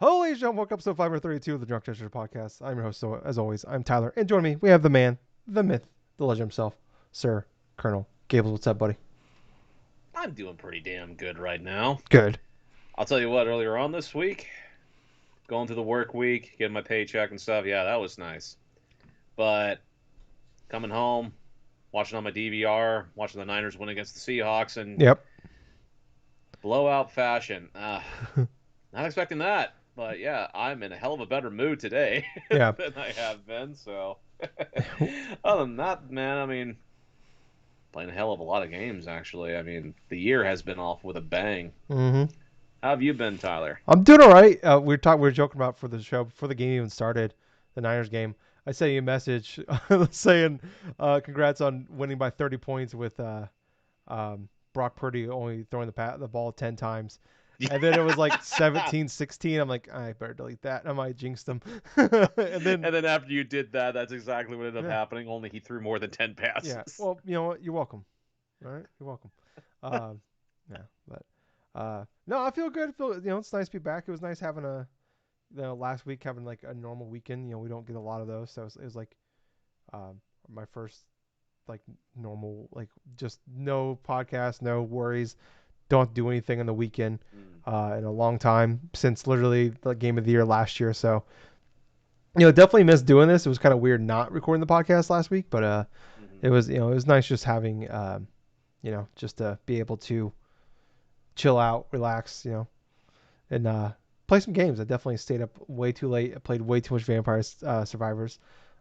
Holy shit, welcome to episode 532 of the DrunkNerds podcast. I'm your host, so as always, I'm Tyler. And joining me, we have the man, the myth, the legend himself, Sir Colonel Gables. What's up, buddy? I'm doing pretty damn good right now. Good. I'll tell you what, earlier on this week, going through the work week, getting my paycheck and stuff, yeah, that was nice. But coming home, watching on my DVR, watching the Niners win against the Seahawks in Yep. blowout fashion. Not expecting that. But yeah, I'm in a hell of a better mood today Yeah. than I have been. So, other than that, man, I mean, playing a hell of a lot of games, actually. I mean, the year has been off with a bang. Mm-hmm. How have you been, Tyler? I'm doing all right. We were joking about for the show before the game even started, the Niners game. I sent you a message saying, congrats on winning by 30 points with Brock Purdy only throwing the ball 10 times. And then it was like 17-16. I'm like, I better delete that. I might jinx them. and then And then after you did that, that's exactly what ended up yeah, happening. Only he threw more than 10 yeah. passes. Well, you know what? You're welcome. All right, you're welcome. Yeah, but no, I feel good. It's nice to be back. It was nice having last week having like a normal weekend. We don't get a lot of those, so it was like my first like normal, like just no podcast, no worries, don't do anything on the weekend in a long time since literally the game of the year last year. So definitely missed doing this. It was kind of weird not recording the podcast last week, but Mm-hmm. it was nice just having just to be able to chill out, relax, and play some games. I definitely stayed up way too late. I played way too much Vampire Survivors.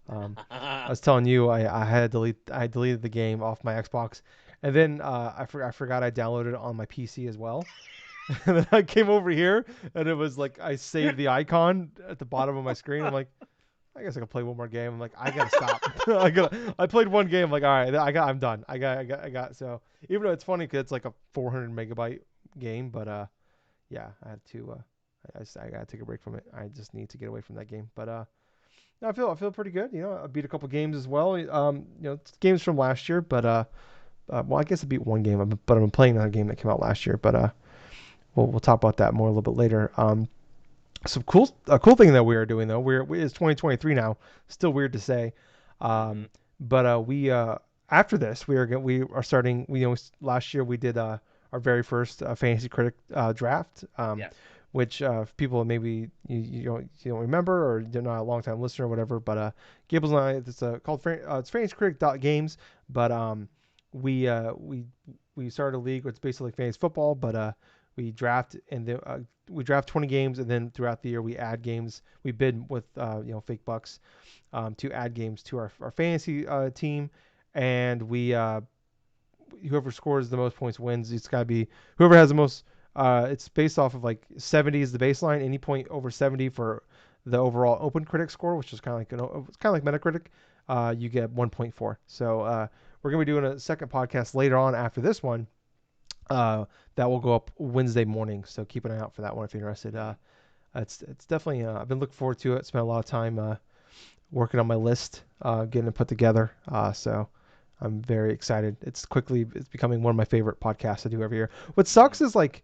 I was telling you I deleted the game off my Xbox, and then I forgot I downloaded it on my PC as well. And then I came over here, and it was like I saved the icon at the bottom of my screen. I'm like, I guess I can play one more game. I'm like, I gotta stop. I played one game. I'm like, all right, I'm done. I got. So even though it's funny because it's like a 400 megabyte game, but yeah, I had to. I gotta take a break from it. I just need to get away from that game. But no, I feel pretty good. I beat a couple games as well. It's games from last year, but well, I guess I beat one game, but I'm playing another game that came out last year. But we'll talk about that more a little bit later. Some cool thing that we are doing though. It's 2023 now. Still weird to say, Mm-hmm. but we after this we are starting. Last year we did our very first fantasy critic draft. Yes. Which people maybe you don't remember or you're not a long time listener or whatever. But Gables and I, it's called it's fantasycritic.games. But we started a league. It's basically fantasy football, but we draft and then we draft 20 games, and then throughout the year we add games. We bid with fake bucks to add games to our fantasy team, and we whoever scores the most points wins. It's got to be whoever has the most. It's based off of like 70 is the baseline. Any point over 70 for the overall open critic score, which is kind of like it's kind of like Metacritic. You get 1.4. So we're gonna be doing a second podcast later on after this one. That will go up Wednesday morning. So keep an eye out for that one if you're interested. It's definitely I've been looking forward to it. Spent a lot of time working on my list, getting it put together. So I'm very excited. It's becoming one of my favorite podcasts I do every year. What sucks Mm-hmm. is like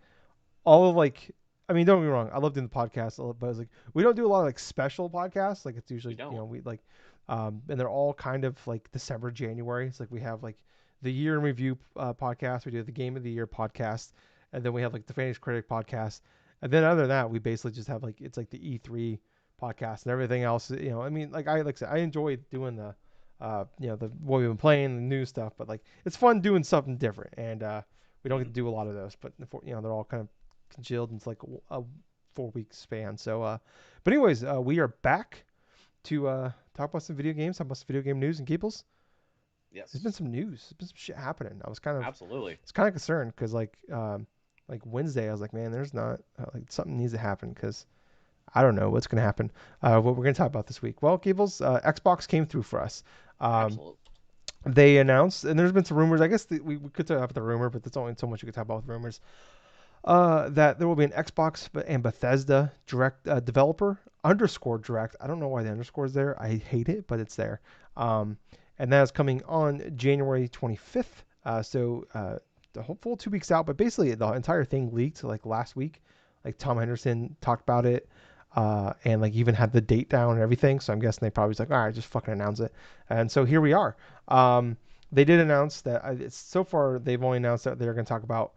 all of like I mean, don't get me wrong, I love doing the podcast, but it's like we don't do a lot of like special podcasts. Like it's We usually don't. we like and they're all kind of like December, January. It's like we have like the year in review podcast, we do the game of the year podcast, and then we have like the fantasy critic podcast, and then other than that, we basically just have like it's like the E3 podcast and everything else. I mean, like I said, I enjoy doing the the what we've been playing, the new stuff, but like it's fun doing something different, and we don't get Mm-hmm. to do a lot of those, but they're all kind of congealed into like a 4 week span. So, but anyways, we are back to talk about some video games, talk about some video game news and Gables. There's been Yes. some news, there's been some shit happening. Absolutely. It's kind of concerned because like Wednesday, I was like, man, there's not like something needs to happen because I don't know what's gonna happen. What we're gonna talk about this week? Well, Gables, Xbox came through for us. Um, Absolutely. they announced, and there's been some rumors. I guess we could talk about the rumor, but there's only so much you could talk about with rumors. That there will be an Xbox and Bethesda direct developer underscore direct. I don't know why the underscore is there. I hate it, but it's there. Um, and that is coming on January 25th. The whole full 2 weeks out, but basically the entire thing leaked like last week. Like Tom Henderson talked about it. and like even had the date down and everything. So I'm guessing they probably was like, all right, just fucking announce it. And so here we are. They did announce that so far they've only announced that they're going to talk about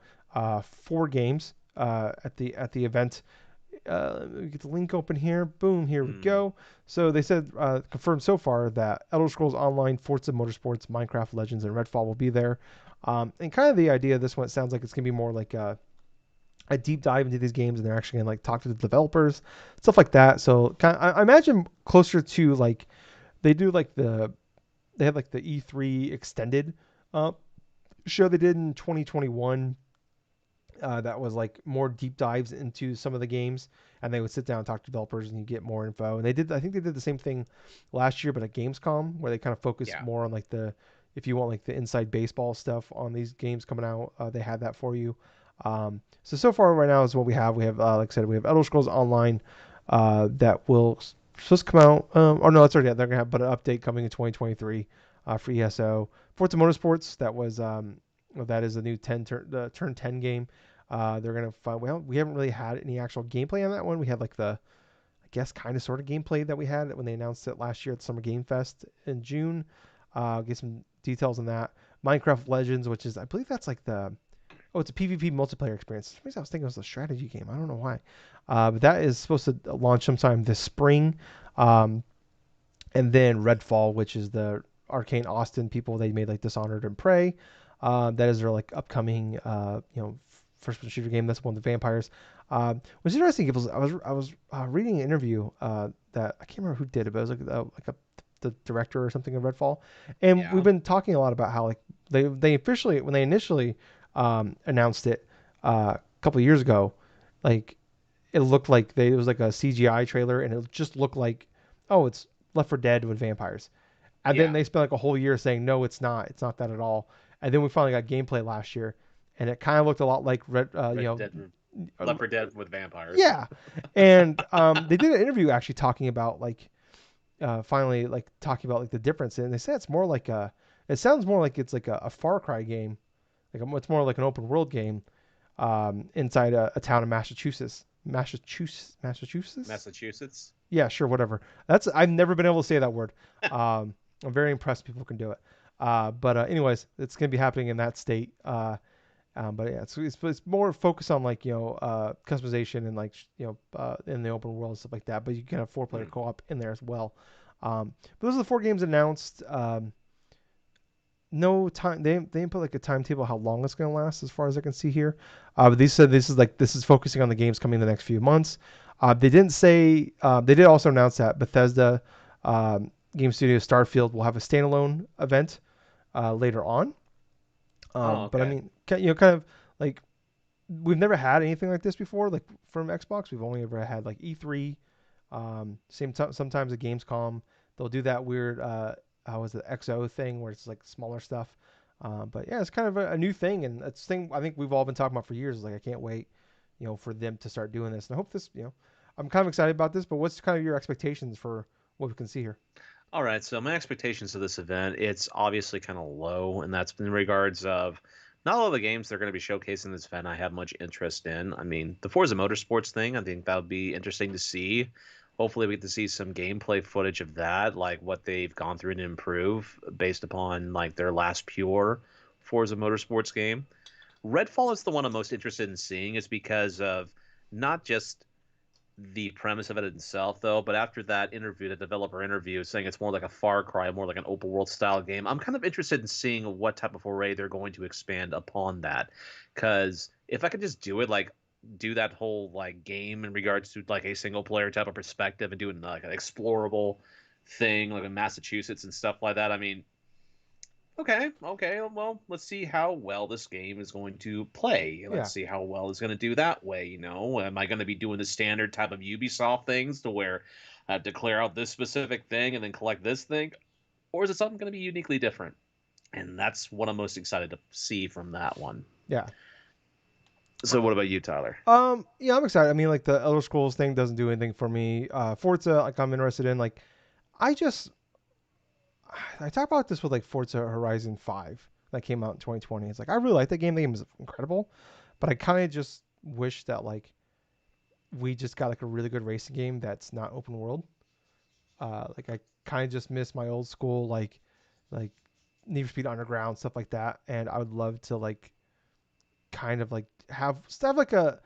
4 games at the event. Let me get the link open here. Boom, here we Hmm. go. So they said confirmed so far that Elder Scrolls Online, Forza Motorsports, Minecraft Legends, and Redfall will be there. And kind of the idea of this one, it sounds like it's gonna be more like a deep dive into these games, and they're actually gonna like talk to the developers, stuff like that. So kind of, I imagine closer to like they do like they had like the E3 extended uh, show they did in 2021 that was like more deep dives into some of the games, and they would sit down and talk to developers, and you get more info. And they did, I think they did the same thing last year, but at Gamescom, where they kind of focused Yeah. more on like if you want like the inside baseball stuff on these games coming out, they had that for you. So far right now is what we have. We have, like I said, we have Elder Scrolls Online that will supposed to come out. Or no, it's already out. They're gonna have but an update coming in 2023 for ESO. Forza Motorsports that is a new turn 10 game. They're gonna find. Well, we haven't really had any actual gameplay on that one. We had like I guess, kind of sort of gameplay that we had when they announced it last year at Summer Game Fest in June. Get some details on that. Minecraft Legends, which is, I believe that's like it's a PvP multiplayer experience. For some reason I was thinking it was a strategy game. I don't know why. But that is supposed to launch sometime this spring. Um, and then Redfall, which is the Arcane Austin people. They made like Dishonored and Prey. That is their like upcoming first person shooter game. That's one of the vampires. What's interesting, Gables, I was reading an interview that I can't remember who did it, but it was the director or something of Redfall, and we've Yeah. been talking a lot about how like they officially when they initially announced it a couple of years ago, like it looked like it was like a CGI trailer, and it just looked like, oh, it's Left 4 Dead with vampires. And then Yeah. they spent like a whole year saying, no, it's not. It's not that at all. And then we finally got gameplay last year, and it kind of looked a lot like Red Dead, uh, Leopard Dead with vampires. yeah. And they did an interview actually talking about like finally like talking about like the difference, and they said it's more like it sounds more like it's like a Far Cry game, it's more like an open world game inside a town in Massachusetts. Massachusetts. Massachusetts. Yeah, sure, whatever. That's I've never been able to say that word. I'm very impressed people can do it. But anyways, it's gonna be happening in that state. But yeah, it's more focused on like customization and like in the open world and stuff like that. But you can have 4 player Hmm. co-op in there as well. But those are the 4 games announced. No time. They didn't put like a timetable how long it's gonna last as far as I can see here. But they said this is focusing on the games coming in the next few months. They didn't say. They did also announce that Bethesda game studio Starfield will have a standalone event later on. Oh, But I okay. mean, kind of like we've never had anything like this before, like from Xbox. We've only ever had like E3. Sometimes at Gamescom they'll do that weird how was the XO thing where it's like smaller stuff. But yeah, it's kind of a new thing, and it's thing I think we've all been talking about for years. Is like I can't wait, for them to start doing this, and I hope this. I'm kind of excited about this. But what's kind of your expectations for what we can see here? All right, so my expectations of this event, it's obviously kind of low, and that's in regards of not all of the games they're going to be showcasing this event I have much interest in. I mean, the Forza Motorsports thing, I think that would be interesting to see. Hopefully, we get to see some gameplay footage of that, like what they've gone through to improve based upon like their last pure Forza Motorsports game. Redfall is the one I'm most interested in seeing, is because of not just the premise of it itself, though. But after that interview, the developer interview, saying it's more like a Far Cry, more like an open world style game, I'm kind of interested in seeing what type of array they're going to expand upon that. Because if I could just do it, like do that whole like game in regards to like a single player type of perspective and do it like an explorable thing, like in Massachusetts and stuff like that. I mean, okay, okay. Well, let's see how well this game is going to play. Yeah, Let's see how well it's going to do that way. Am I going to be doing the standard type of Ubisoft things to where I have to clear out this specific thing and then collect this thing, or is it something going to be uniquely different? And that's what I'm most excited to see from that one. yeah. So, what about you, Tyler? Yeah, I'm excited. I mean, like the Elder Scrolls thing doesn't do anything for me. Forza, like I'm interested in. Like, I just I talk about this with like Forza Horizon 5 that came out in 2020. It's like I really like that game. The game is incredible, but I kind of just wish that like we just got like a really good racing game that's not open world. Like I kind of just miss my old school like Need for Speed Underground stuff like that, and I would love to like kind of like have like a,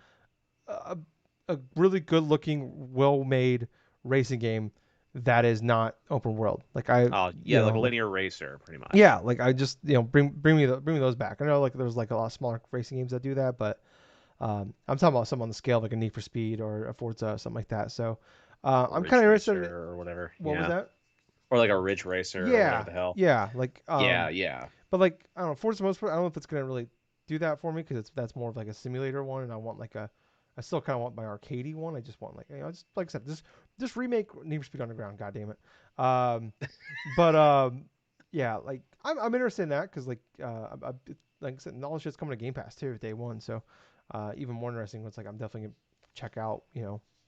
a really good looking, well made racing game that is not open world. Like I, Oh you yeah, like know, a like linear racer, pretty much. yeah, like I just bring me those back. I know like there's like a lot of smaller racing games that do that, but I'm talking about something on the scale of like a Need for Speed or a Forza or something like that. So I'm kind Ridge of Racer interested. or whatever. What was Yeah, that? or like a Ridge Racer or whatever Yeah, the hell. yeah, like Yeah, yeah. but like I don't know, Forza Motorsport. I don't know if it's gonna really do that for me because that's more of like a simulator one, and I want like a I still kind of want my arcadey one. I just want like just like I said, just remake Need for Speed Underground. God damn it. Um, but yeah, like I'm interested in that because like I said, all this shit's coming to Game Pass too, day one. So even more interesting. It's like I'm definitely gonna check out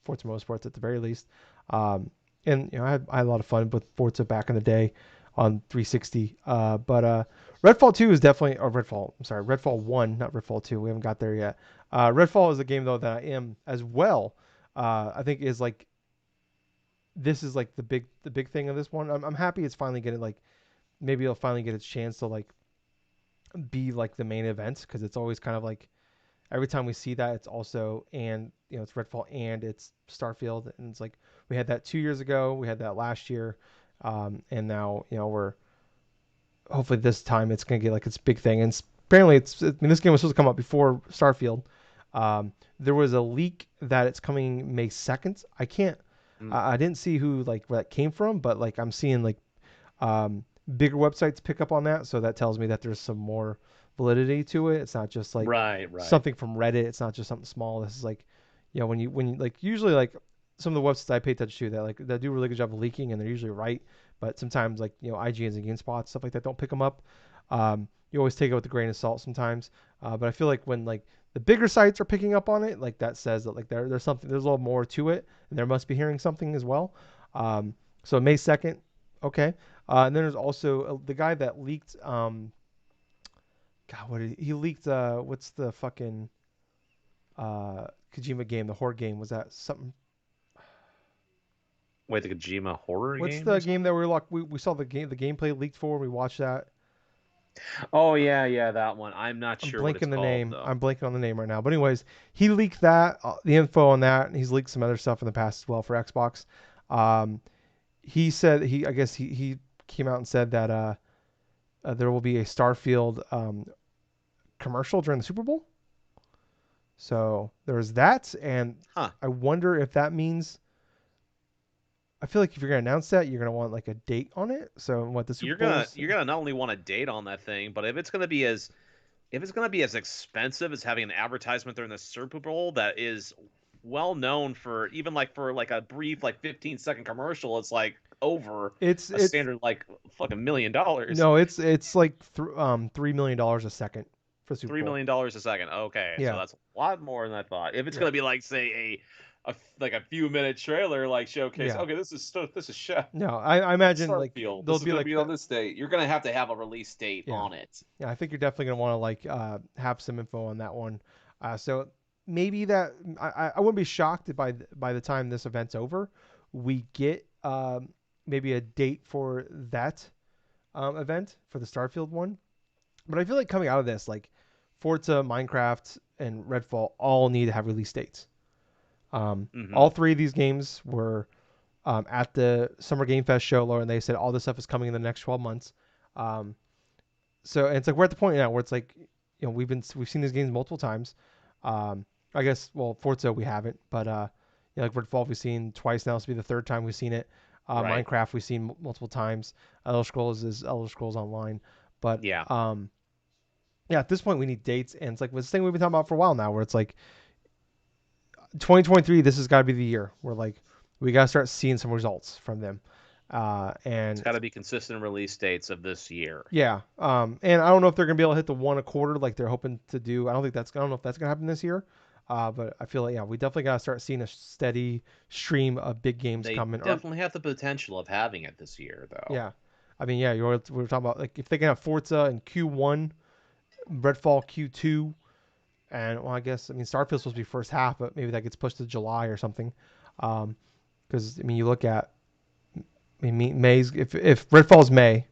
Forza Motorsports at the very least. Um, and I had a lot of fun with Forza back in the day on 360. But Redfall 2 is definitely or Redfall. I'm sorry, Redfall 1, not Redfall 2. We haven't got there yet. Redfall is a game though that I am as well. I think is like this is like the big thing of this one. I'm happy it's finally getting like maybe it'll finally get its chance to like be like the main event because it's always kind of like every time we see that it's also and it's Redfall and it's Starfield and it's like we had that 2 years ago, we had that last year, and now we're hopefully this time it's gonna get like its big thing. And apparently I mean this game was supposed to come out before Starfield. There was a leak that it's coming May 2nd. I can't Mm. I didn't see who like where that came from, but like I'm seeing like um, bigger websites pick up on that, so that tells me that there's some more validity to it. It's not just like Right, right. something from Reddit. It's not just something small. This is like, when you like usually like some of the websites I pay attention to that like they do a really good job of leaking and they're usually right, but sometimes like IGNs and GameSpot stuff like that don't pick them up. You always take it with a grain of salt sometimes, but I feel like when like the bigger sites are picking up on it, like that says that like there's something there's a little more to it, and there must be hearing something as well. So May 2nd, okay. And then there's also the guy that leaked. God, what did he leaked? What's the fucking Kojima game? The horror game was that something? Wait, the Kojima horror What's game or the game something? that we saw the gameplay leaked for? We watched that. Oh yeah, yeah, that one. I'm not I'm sure what it's blanking the called name. though. I'm blanking on the name right now. But anyways, he leaked that the info on that, and he's leaked some other stuff in the past as well for Xbox. Um, he said I guess he came out and said that there will be a Starfield commercial during the Super Bowl. So there's that, and Huh. I wonder if that means. I feel like if you're gonna announce that, you're gonna want like a date on it. So what the Super You're gonna Bowl's? you're gonna not only want a date on that thing, but if it's gonna be as expensive as having an advertisement during the Super Bowl that is well known for even like for like a brief like 15-second commercial, it's like over a It's standard like fucking $1 million. no, it's like $3 million a second for Super three Bowl. million dollars a second. Okay, so Yeah, that's a lot more than I thought. If it's yeah, gonna be like say like a few minute trailer like showcase, yeah. okay, this is chef No, I imagine like Starfield. there'll This is be gonna like be on this date. You're gonna have a release date yeah, on it. yeah. I think you're definitely gonna want to like have some info on that one. So maybe that I wouldn't be shocked if by the time this event's over, we get maybe a date for that event for the Starfield one. But I feel like coming out of this, like Forza, Minecraft, and Redfall all need to have release dates. Mm-hmm. All three of these games were at the Summer Game Fest show, and they said all this stuff is coming in the next 12 months. Um, so and it's like we're at the point now where it's like we've seen these games multiple times. Um, I guess Forza we haven't, but like Redfall we've seen twice now. This will be the third time we've seen it. Right. Minecraft we've seen multiple times. Elder Scrolls is Elder Scrolls Online, but Yeah. yeah, at this point we need dates, and it's like this thing we've been talking about for a while now, where it's like 2023. This has got to be the year where like we got to start seeing some results from them, It's and got to be consistent release dates of this year. yeah, and I don't know if they're gonna be able to hit the one a quarter like they're hoping to do. I don't know if that's gonna happen this year, but I feel like yeah, we definitely got to start seeing a steady stream of big games They coming. Or definitely have the potential of having it this year, though. yeah, I mean yeah, we're talking about like if they can have Forza in Q1, Redfall Q2. And well, I guess I mean Starfield's supposed to be first half, but maybe that gets pushed to July or something. Because I mean, you look at I mean May's if Redfall's May,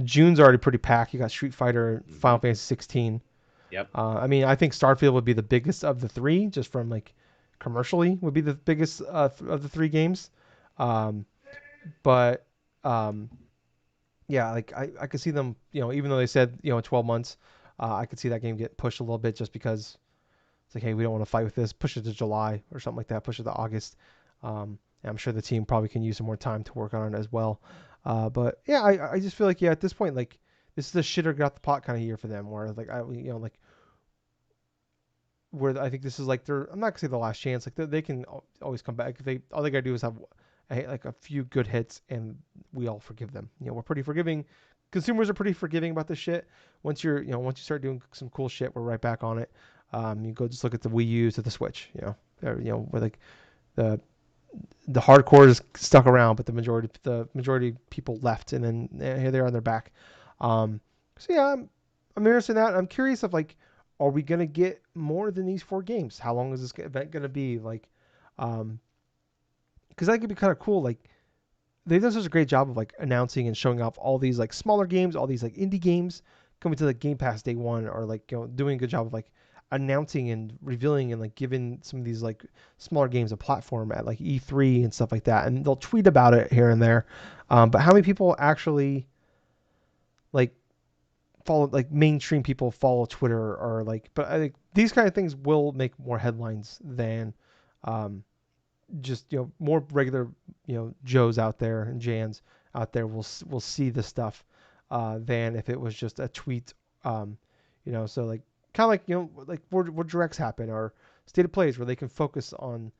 June's already pretty packed. You got Street Fighter, Mm-hmm. Final Fantasy 16. Yep. I mean, I think Starfield would be the biggest of the three, just from like commercially would be the biggest of the three games. Um, but um, yeah, like I could see them, even though they said 12 months, I could see that game get pushed a little bit just because it's like, hey, we don't want to fight with this. Push it to July or something like that. Push it to August. And I'm sure the team probably can use some more time to work on it as well. But yeah, I just feel like at this point, like this is the shitter got the pot kind of year for them, where like like where I think this is like I'm not gonna say the last chance. Like they can always come back. If they all they gotta do is have like a few good hits, and we all forgive them. We're pretty forgiving. Consumers are pretty forgiving about this shit. Once you start doing some cool shit, we're right back on it. You go just look at the Wii U to the Switch. Where like the the hardcore is stuck around, but the majority people left, and then here they are on their back. Um, so yeah, I'm interested in that. I'm curious of like, are we gonna get more than these four games? How long is this event gonna be? Like, um, because that could be kind of cool. Like they've done such a great job of like announcing and showing off all these like smaller games, all these like indie games coming to the Game Pass day one, or like doing a good job of like announcing and revealing and like giving some of these like smaller games a platform at like E3 and stuff like that, and they'll tweet about it here and there. But how many people actually like follow like mainstream people follow Twitter or like? But I think these kind of things will make more headlines than um, just more regular Joes out there and Jans out there will see this stuff than if it was just a tweet. So like kind of like like where directs happen or state of plays where they can focus on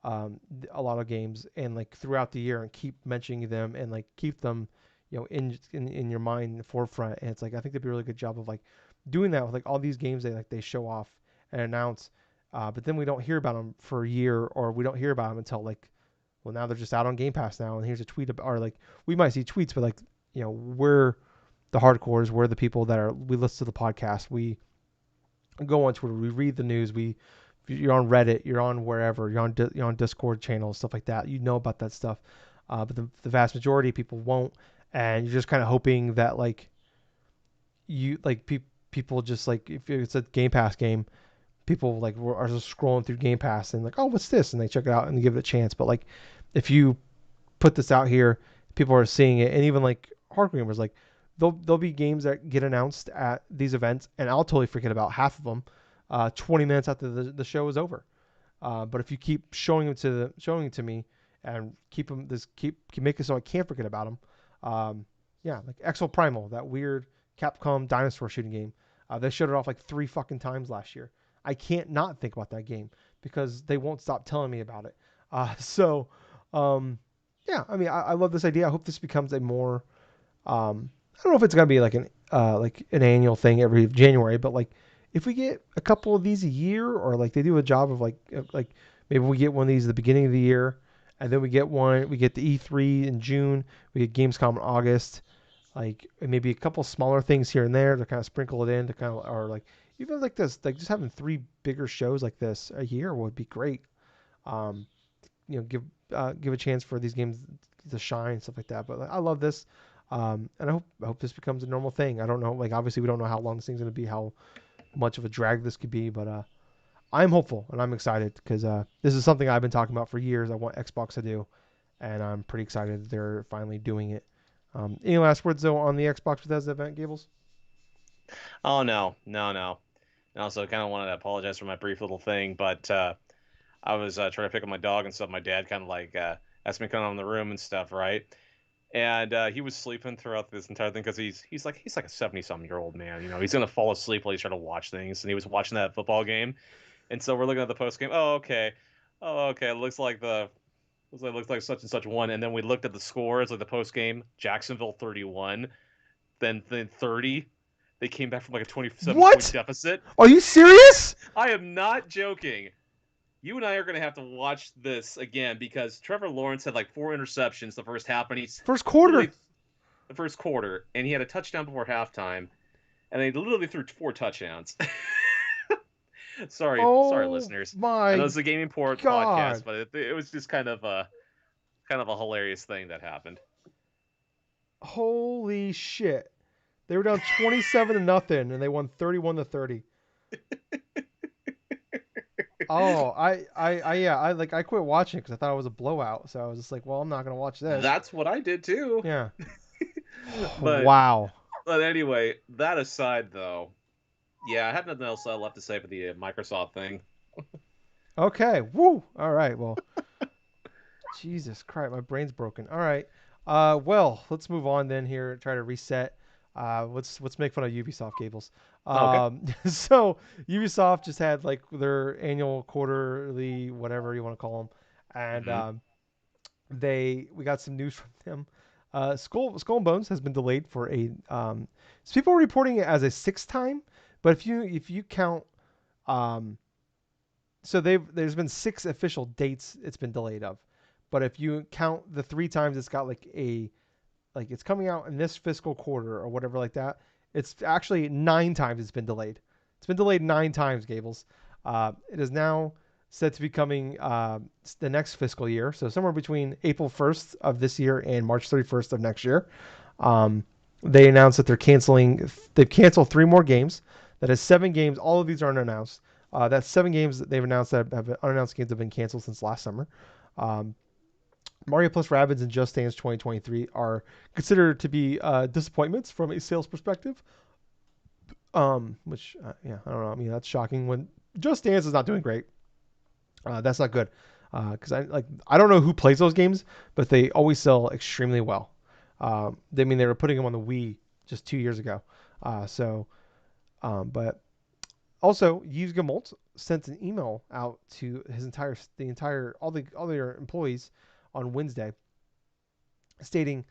a lot of games and like throughout the year and keep mentioning them and like keep them in your mind in the forefront. And it's like I think they'd be a really good job of like doing that with like all these games they show off and announce, but then we don't hear about them for a year, or we don't hear about them until like, well, now they're just out on Game Pass now, and here's a tweet about, or like we might see tweets, but like we're the hardcores, we're the people that are we listen to the podcast, we go on Twitter, we read the news, you're on Reddit, you're on wherever, you're on Discord channels, stuff like that. You know about that stuff, but the vast majority of people won't, and you're just kind of hoping that like people just like if it's a Game Pass game, people like are just scrolling through Game Pass and like, oh, what's this? And they check it out and they give it a chance. But like, if you put this out here, people are seeing it, and even like hardcore gamers, like there'll be games that get announced at these events, and I'll totally forget about half of them, 20 minutes after the show is over. But if you keep showing it to me, and keep making it so I can't forget about them, yeah, like Exo Primal, that weird Capcom dinosaur shooting game. They showed it off like 3 fucking times last year. I can't not think about that game because they won't stop telling me about it. So, um, yeah, I mean, I love this idea. I hope this becomes a more I don't know if it's gonna be like an annual thing every January, but like if we get a couple of these a year, or like they do a job of like maybe we get one of these at the beginning of the year, and then we get the E3 in June, we get Gamescom in August, like and maybe a couple smaller things here and there to kind of sprinkle it in to kind of, or like even like this, like just having three bigger shows like this a year would be great. Um, give a chance for these games to shine and stuff like that. But like, I love this, and I hope this becomes a normal thing. I don't know, like obviously we don't know how long this thing's gonna be, how much of a drag this could be, but I'm hopeful and I'm excited because this is something I've been talking about for years. I want Xbox to do, and I'm pretty excited that they're finally doing it. Any last words though on the Xbox Bethesda event, Gables? Oh no, no, no. And also, kind of wanted to apologize for my brief little thing, but I was trying to pick up my dog and stuff. My dad kind of like asked me to come in the room and stuff, right? And he was sleeping throughout this entire thing because he's like a 70-something-year-old man. He's gonna fall asleep while he's trying to watch things, and he was watching that football game. And so we're looking at the post game. Oh, okay. Looks like such and such won. And then we looked at the scores, like the post game. Jacksonville 31, then 30. They came back from like a 27-point What? deficit. Are you serious? I am not joking. You and I are going to have to watch this again because Trevor Lawrence had like 4 interceptions the first half, and he's First quarter. literally the first quarter, and he had a touchdown before halftime, and they literally threw 4 touchdowns. Sorry, Oh listeners. I know my it's a gaming port podcast, god. but it was just kind of a hilarious thing that happened. Holy shit. They were down 27 to nothing and they won 31 to 30. Oh, I quit watching because I thought it was a blowout. So I was just like, well, I'm not gonna watch this. That's what I did too. Yeah. But Wow. anyway, that aside though, yeah, I have nothing else left to say for the Microsoft thing. Okay. Woo. All right. Well, Jesus Christ, my brain's broken. All right. Well, let's move on then here. Try to reset. Let's make fun of Ubisoft Gables. Okay. So Ubisoft just had like their annual quarterly, whatever you want to call them, and Hmm. we got some news from them. Skull and Bones has been delayed for a so people are reporting it as a sixth time, but if you count um, so there's been six official dates it's been delayed of, but if you count the three times it's got like it's coming out in this fiscal quarter or whatever like that, it's actually nine times it's been delayed. It's been delayed nine times, Gables. It is now said to be coming the next fiscal year, so somewhere between April 1st of this year and March 31st of next year. Um, they announced that they've canceled three more games. That is seven games. All of these are unannounced. That's seven games that they've announced that have unannounced games that have been canceled since last summer. Um, Mario plus Rabbids and Just Dance 2023 are considered to be disappointments from a sales perspective. Which yeah, I don't know. I mean, that's shocking when Just Dance is not doing great. That's not good. Because I don't know who plays those games, but they always sell extremely well. They were putting them on the Wii just 2 years ago. But also, Yves Guillemot sent an email out to the entire all their employees on Wednesday, stating,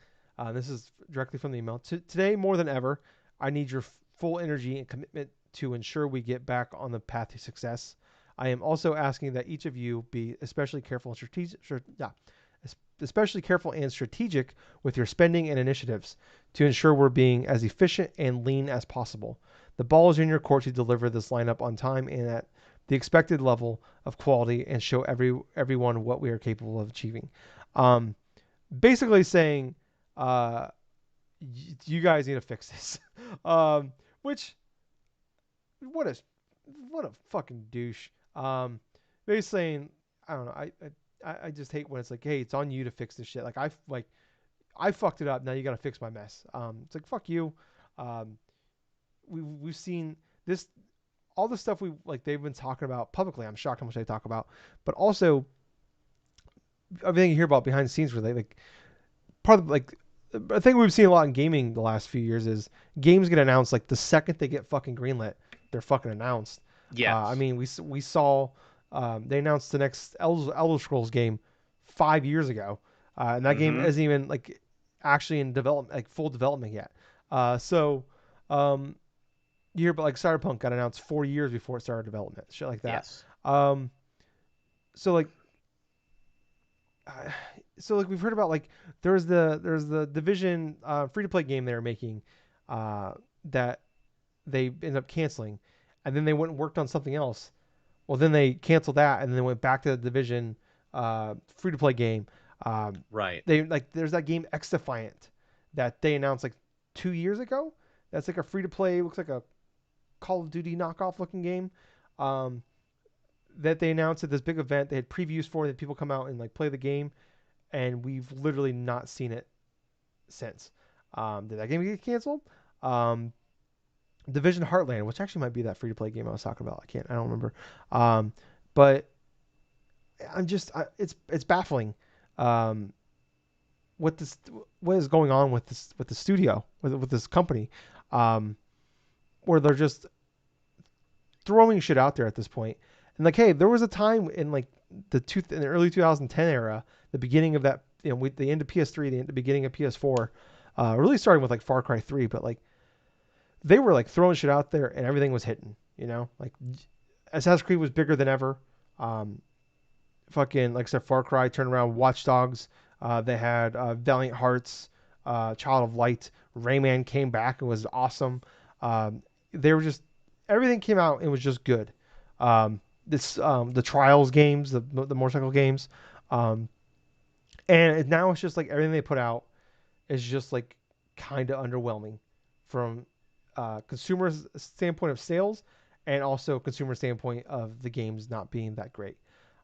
this is directly from the email. Today more than ever, I need your full energy and commitment to ensure we get back on the path to success. I am also asking that each of you be especially careful and strategic with your spending and initiatives to ensure we're being as efficient and lean as possible. The ball is in your court to deliver this lineup on time and at the expected level of quality and show everyone what we are capable of achieving. Um, Basically saying, uh, you guys need to fix this. um, which what a what a fucking douche. Basically saying, I don't know. I just hate when it's like, hey, it's on you to fix this shit. I fucked it up. Now you got to fix my mess. It's like fuck you. Um, we've seen this all the stuff they've been talking about publicly. I'm shocked how much they talk about, but also everything you hear about behind the scenes where they part of I think we've seen a lot in gaming the last few years is games get announced like the second they get fucking greenlit, they're fucking announced. I Yes. mean, we saw they announced the next Elder Scrolls game 5 years ago, and that game Hmm. isn't even actually in development, like full development yet. So um, you hear about like Cyberpunk got announced 4 years before it started development, shit like that. Yes. Um, so like uh, we've heard about there's the Division free to play game they were making uh, that they ended up canceling, and then they went and worked on something else. Well, then they canceled that, and then went back to the Division free to play game. Right. They there's that game X Defiant that they announced like 2 years ago. That's like a free to play, looks like a Call of Duty knockoff looking game. Um, that they announced at this big event. They had previews for it. That people come out and play the game, and we've literally not seen it since. Did that game get canceled? Um, Division Heartland, which actually might be that free to play game I was talking about. I don't remember. But it's baffling. Um, what this, what is going on with the studio with this company, um, where they're just throwing shit out there at this point. And hey, there was a time in in the early 2010 era, the beginning of that, with the end of PS3, the beginning of PS4, really starting with Far Cry 3, but they were throwing shit out there and everything was hitting. Assassin's Creed was bigger than ever. Um, Fucking like I said, Far Cry turned around. Watch Dogs. They had Valiant Hearts, Child of Light. Rayman came back and was awesome. They were just everything came out and was just good. The Trials games, the motorcycle games, um, and now it's just like everything they put out is just like kind of underwhelming from consumers standpoint of sales and also consumer standpoint of the games not being that great.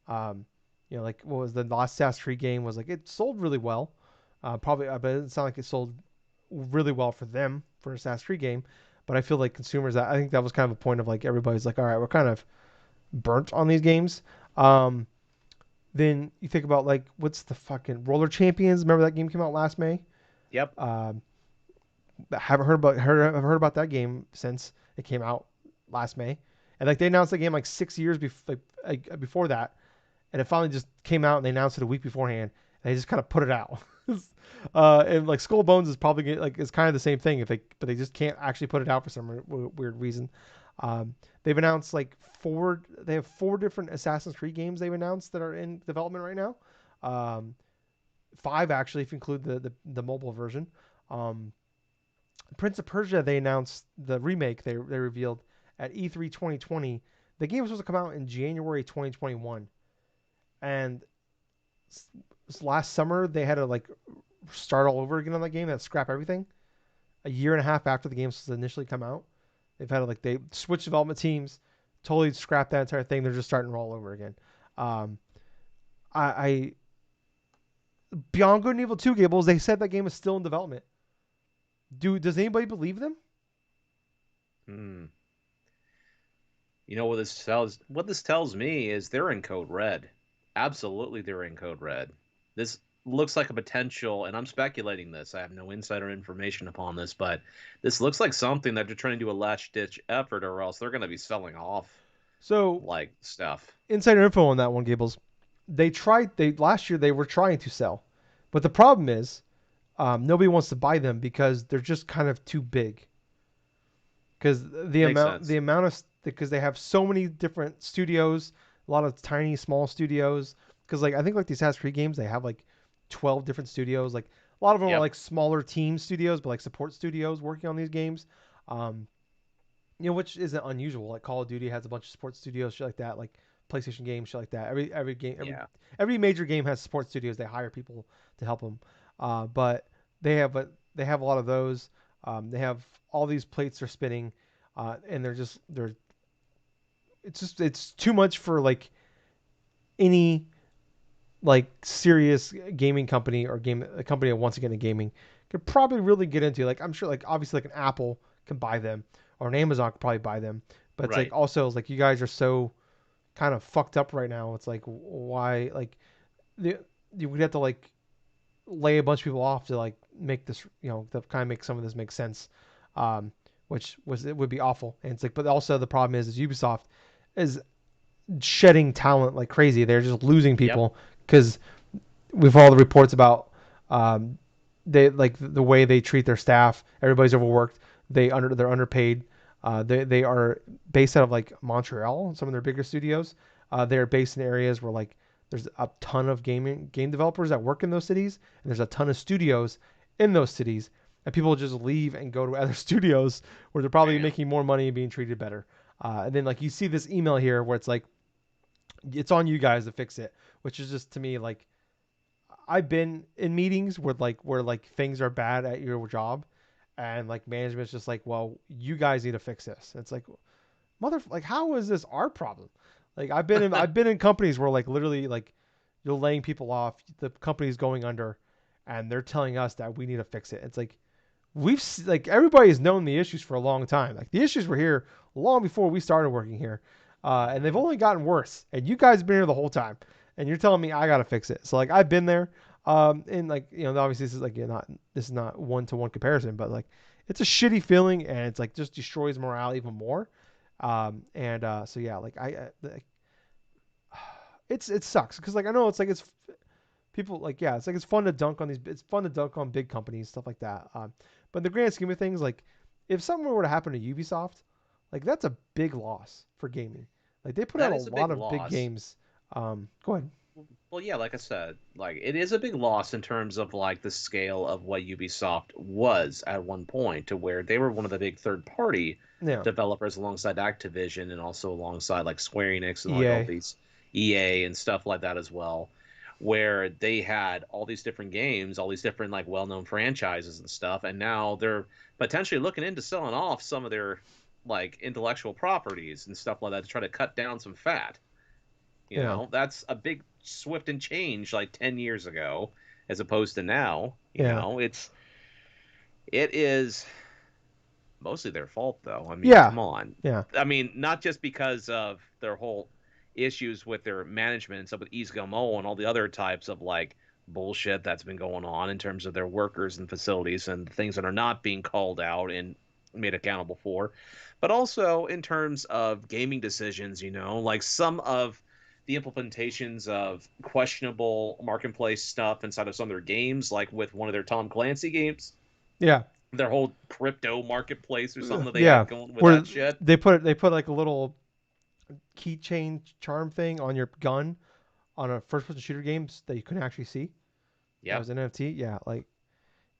Um, like what was the last Assassin's Creed game was like it sold really well, probably, but it sounded like it sold really well for them for an Assassin's Creed game. But I feel like consumers, I think that was kind of a point of like everybody's like, all right, we're kind of burnt on these games. Um, then you think about like what's the fucking Roller Champions? Remember that game came out last May? Yep. Um, haven't heard about that game since it came out last May, and like they announced the game like 6 years before that, and it finally just came out and they announced it a week beforehand. And they just kind of put it out, and like Skull Bones is probably like it's kind of the same thing if they but they just can't actually put it out for some weird reason. They've announced like they have four different Assassin's Creed games they've announced that are in development right now. Um, five actually if you include the mobile version. Um, Prince of Persia, they announced the remake they revealed at E3 2020. The game was supposed to come out in January 2021, and last summer they had to like start all over again on that game. That scrap everything. A year and a half after the game was initially come out, they've had to like they switched development teams, totally scrapped that entire thing. They're just starting all over again. Um, I Beyond Good and Evil 2 Gables, they said that game is still in development. Does anybody believe them? Hmm. What this tells me is they're in code red. Absolutely, they're in code red. This looks like a potential, and I'm speculating this. I have no insider information upon this, but this looks like something that they're trying to do a last ditch effort, or else they're going to be selling off So like stuff. insider info on that one, Gables. They last year they were trying to sell, but the problem is nobody wants to buy them because they're just kind of too big. Because Makes sense. because they have so many different studios, a lot of tiny small studios. Because like I think like these Assassin's Creed games, they have like 12 different studios. Like a lot of them are Yep. like smaller team studios, but like support studios working on these games. Um, which isn't unusual. Like Call of Duty has a bunch of support studios, shit like that. Like PlayStation games, shit like that. Yeah. Every major game has support studios. They hire people to help them. But they have a lot of those. They have all these plates are spinning, and they're it's too much for like any like serious gaming company or game a company that wants to get into gaming could probably really get into. Like I'm sure like obviously like an Apple can buy them or an Amazon could probably buy them, but it's like Right. also it's like you guys are so kind of fucked up right now. It's like why like the you would have to like lay a bunch of people off to like make this to kind of make some of this make sense, um, which was it would be awful. And it's like but also the problem is Ubisoft is shedding talent like crazy. They're just losing Yep. people because with all the reports about um, they like the way they treat their staff. Everybody's overworked. They're underpaid. They are based out of like Montreal, some of their bigger studios. They're based in areas where like there's a ton of game developers that work in those cities, and there's a ton of studios in those cities, and people just leave and go to other studios where they're probably Bam. making more money and being treated better. And then like you see this email here where it's like it's on you guys to fix it, which is just to me like I've been in meetings where like things are bad at your job, and like management's just like, well, you guys need to fix this. It's like like how is this our problem? Like I've been in companies where like literally like you're laying people off, the company's going under, and they're telling us that we need to fix it. It's like like everybody's known the issues for a long time. Like the issues were here long before we started working here, and they've Hmm. only gotten worse. And you guys have been here the whole time, and you're telling me I gotta fix it. So like I've been there, and like obviously this is like this is not one to one comparison, but like it's a shitty feeling, and it's like just destroys morale even more. And so yeah, like it sucks because like I know it's like it's people like yeah it's like it's fun to dunk on these it's fun to dunk on big companies stuff like that but in the grand scheme of things like if something were to happen to Ubisoft like that's a big loss for gaming like they put out That a is a lot big of big loss. games go ahead. Well, yeah, like I said, like it is a big loss in terms of like the scale of what Ubisoft was at one point, to where they were one of the big third party Yeah. developers alongside Activision and also alongside like Square Enix and like all EA. these EA and stuff like that as well, where they had all these different games, all these different like well-known franchises and stuff, and now they're potentially looking into selling off some of their like intellectual properties and stuff like that to try to cut down some fat. You Yeah. know, that's a big swift and change like 10 years ago as opposed to now. You Yeah. know, it is mostly their fault though. I mean, Yeah. come on. Yeah. I mean, not just because of their whole issues with their management and stuff with Isgamo and all the other types of like bullshit that's been going on in terms of their workers and facilities and things that are not being called out and made accountable for, but also in terms of gaming decisions, you know, like some of the implementations of questionable marketplace stuff inside of some of their games, like with one of their Tom Clancy games, Yeah. their whole crypto marketplace or something that they Yeah. had going with Where that shit. they put like a little keychain charm thing on your gun on a first person shooter games that you couldn't actually see. That Yep. was an NFT. Yeah, like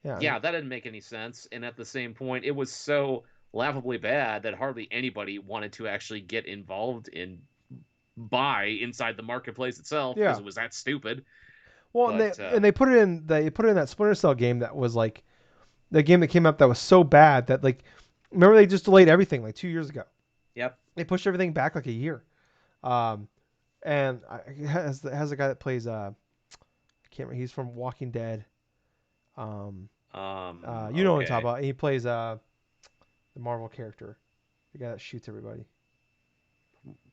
yeah, I mean, Yeah, that didn't make any sense. And at the same point, it was so laughably bad that hardly anybody wanted to actually get involved in buy inside the marketplace itself because yeah. it was that stupid. Well, and they But and they put it in that Splinter Cell game that was like the game that came out that was so bad that like remember they just delayed everything like 2 years ago. yep. They pushed everything back like a year. Um, and it has a guy that plays I can't remember, he's from Walking Dead. Um, you know what I'm talking Okay. about. He plays the Marvel character, the guy that shoots everybody.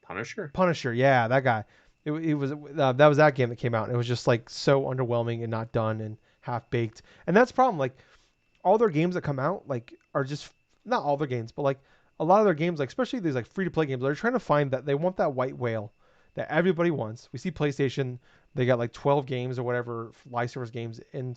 Punisher. Punisher, yeah, that guy. It was that was that game that came out. And it was just like so underwhelming and not done and half baked. And that's the problem. Like all their games that come out like are just not all their games, but like a lot of their games, like especially these like free to play games, they're trying to find that they want that white whale that everybody wants. We see PlayStation, they got like 12 games or whatever live service games in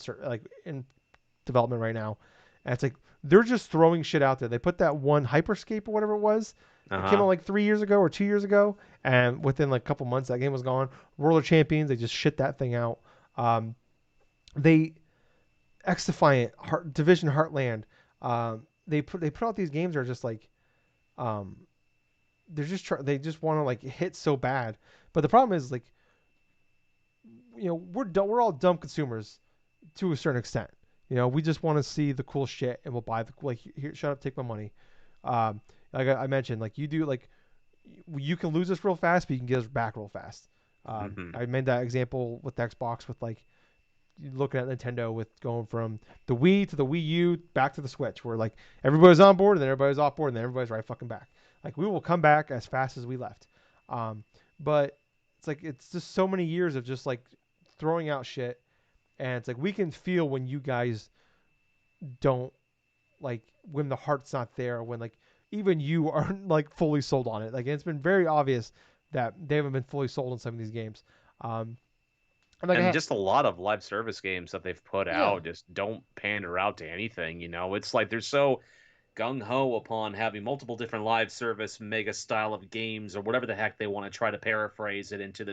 development right now, and it's like they're just throwing shit out there. They put that one Hyperscape or whatever it was. Uh It came out huh. like 3 years ago or 2 years ago, and within like a couple months, that game was gone. World of Champions, they just shit that thing out. Um, they X Defiant, Division Heartland. They put out these games that are just like um, they just want to like hit so bad. But the problem is like we're all dumb consumers to a certain extent. We just want to see the cool shit and we'll buy the like here shut up, take my money. Like I mentioned, like you do like you can lose us real fast, but you can get us back real fast. Hmm. I made that example with Xbox with like looking at Nintendo with going from the Wii to the Wii U back to the Switch, where like everybody's on board and then everybody's off board and then everybody's right fucking back. Like we will come back as fast as we left. Um, but it's like it's just so many years of just like throwing out shit, and it's like we can feel when you guys don't like when the heart's not there, when like even you aren't like fully sold on it. Like it's been very obvious that they haven't been fully sold on some of these games. Um, and like And just a lot of live service games that they've put yeah, out just don't pander out to anything. You know, it's like they're so gung ho upon having multiple different live service mega style of games or whatever the heck they want to try to paraphrase it into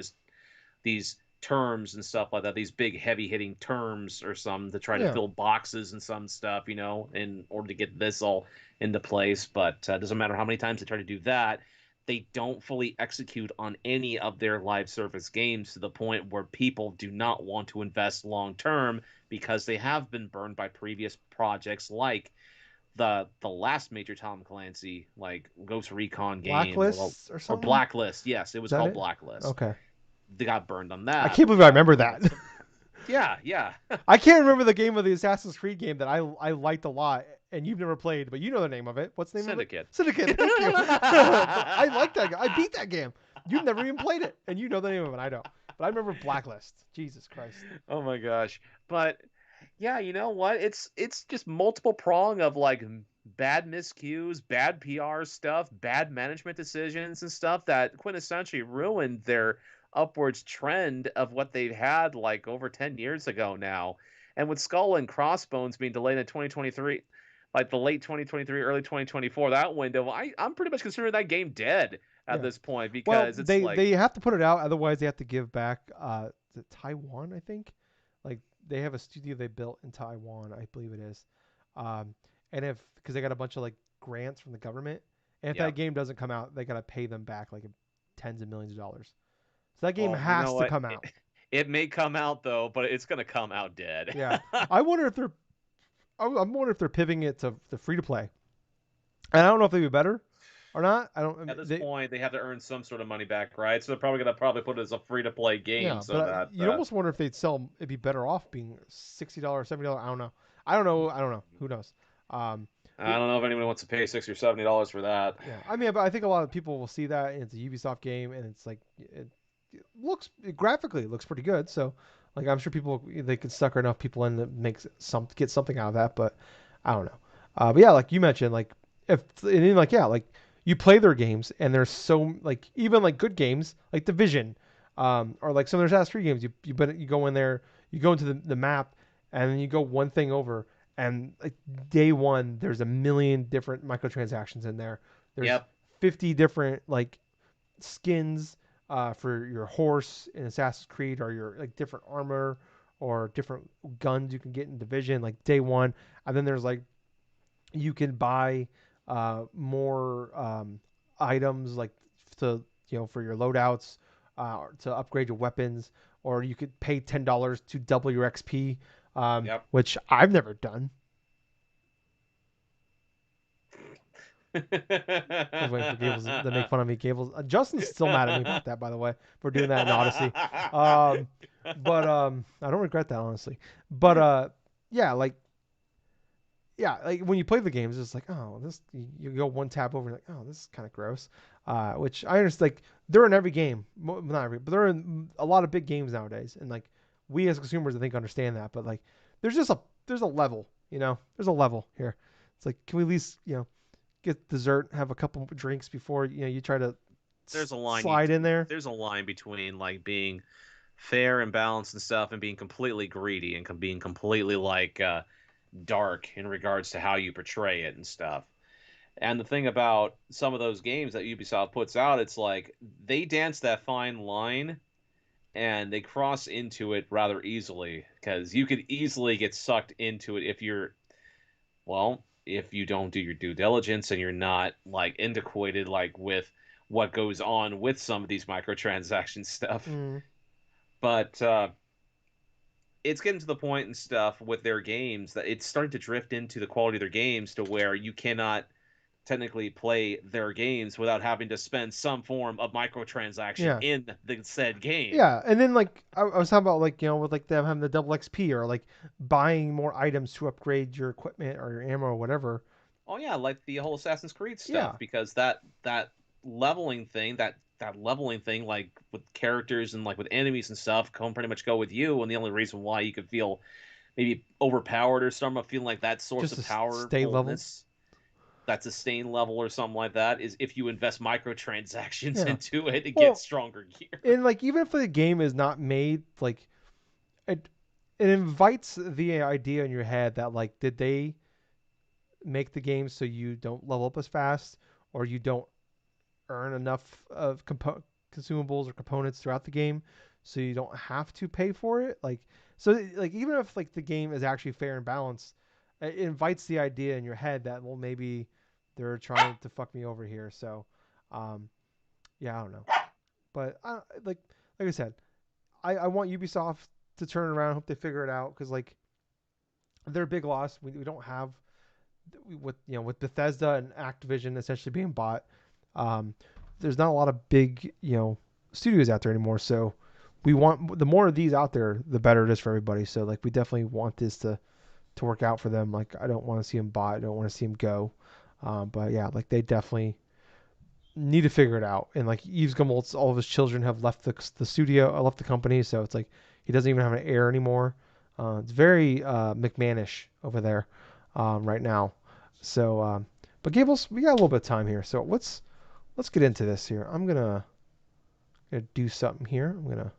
these terms and stuff like that, these big heavy hitting terms or some to try to yeah, fill boxes and some stuff, you know, in order to get this all into place. But it doesn't matter how many times they try to do that, they don't fully execute on any of their live service games to the point where people do not want to invest long term because they have been burned by previous projects like the last major Tom Clancy like Ghost Recon game Blacklist or or something. Blacklist. Yes, it Is was that called it? Blacklist. Okay. They got burned on I that. can't believe I Yeah, remember all that that. stuff. Yeah, yeah. I can't remember the game of the Assassin's Creed game that I liked a lot, and you've never played, but you know the name of it. What's the name of it? Syndicate. Syndicate. Thank you. But I like that. I beat that game. You've never even played it, and you know the name of it. I don't. But I remember Blacklist. Jesus Christ. Oh my gosh. But yeah, you know what? It's just multiple prong of like bad miscues, bad PR stuff, bad management decisions and stuff that quintessentially ruined their upwards trend of what they've had like over 10 years ago now. And with Skull and Crossbones being delayed in 2023, like the late 2023, early 2024, that window, I'm pretty much considering that game dead at Yeah. this point Well, because it's they like, have to put it out, otherwise they have to give back Taiwan, I think. Like they have a studio they built in Taiwan, I believe it is. Um, and if because they got a bunch of like grants from the government, and if that Yep. game doesn't come out, they gotta pay them back like tens of millions of dollars. So that game Well, you know has to what? come out. It may come out though, but it's gonna come out dead. Yeah, I wonder if they're. I'm wondering if they're pivoting it to the free to play. And I don't know if they'd be better or not. I don't. I At mean, this point, they have to earn some sort of money back, right? So they're probably gonna put it as a free to play game, yeah, so but that you'd almost wonder if they'd sell. It'd be better off being $60, $70. I don't know. I don't know. I don't know. Who knows? Um, I don't know if anyone wants to pay $60 or $70 for that. yeah, I mean, but I think a lot of people will see that and it's a Ubisoft game, and it's like it looks graphically it looks pretty good. So, like, I'm sure people they could sucker enough people in that makes some get something out of that. But I don't know. But yeah, like you mentioned, like if and then like yeah, like you play their games and there's so like even like good games like Division, or like some of their Assassin's Creed games. You go in there, you go into the map, and then you go one thing over, and like day one there's a million different microtransactions in there. There's Yep. 50 different like skins for your horse in Assassin's Creed, or your like different armor or different guns you can get in Division like day one. And then there's like you can buy more items like to for your loadouts, to upgrade your weapons, or you could pay $10 to double your XP, Yep. which I've never done. I was waiting for Gables to make fun of me. Gables, Justin's still mad at me about that, by the way, for doing that in Odyssey. Um, but I don't regret that honestly. But yeah, like when you play the games, it's like, oh, this you go one tab over, like, oh, this is kind of gross. Which I understand, like they're in every game, not every, but they're in a lot of big games nowadays, and like we as consumers, I think, understand that. But like, there's a level, there's a level here. It's like, can we at least get dessert, have a couple drinks before you try to there's a line slide in there? there's a line between like being fair and balanced and stuff and being completely greedy and being completely like dark in regards to how you portray it and stuff. And the thing about some of those games that Ubisoft puts out, it's like they dance that fine line and they cross into it rather easily because you could easily get sucked into it if you don't do your due diligence and you're not like antiquated like with what goes on with some of these microtransaction stuff. Mm, But it's getting to the point and stuff with their games that it's starting to drift into the quality of their games to where you cannot technically play their games without having to spend some form of microtransaction yeah, in the said game. yeah. And then like I was talking about like with like them having the double XP, or like buying more items to upgrade your equipment or your ammo or whatever. Oh yeah, like the whole Assassin's Creed stuff Yeah, because that leveling thing, that leveling thing, like with characters and like with enemies and stuff, can pretty much go with you. And the only reason why you could feel maybe overpowered or something, of feeling like that source just of to stay leveled. powerfulness, that sustain level or something like that, is if you invest microtransactions Yeah. into it to get Well, stronger gear. and like even if the game is not made like it, it invites the idea in your head that like did they make the game so you don't level up as fast, or you don't earn enough of consumables or components throughout the game so you don't have to pay for it, like even if like the game is actually fair and balanced, it invites the idea in your head that, well, maybe they're trying to fuck me over here. So um yeah, I don't know. But like I said, I want Ubisoft to turn around. Hope they figure it out, because like they're a big loss. We don't have with Bethesda and Activision essentially being bought. Um, there's not a lot of big studios out there anymore. So we want the more of these out there, the better it is for everybody. So like we definitely want this to work out for them. Like I don't want to see them bought. I don't want to see them go. But yeah, like they definitely need to figure it out. And like Yves Guillemot's, all of his children have left the studio, left the company. So it's like he doesn't even have an heir anymore. It's very McMahonish over there right now. So, but Gables, we got a little bit of time here, so let's get into this here. I'm gonna do something here. I'm gonna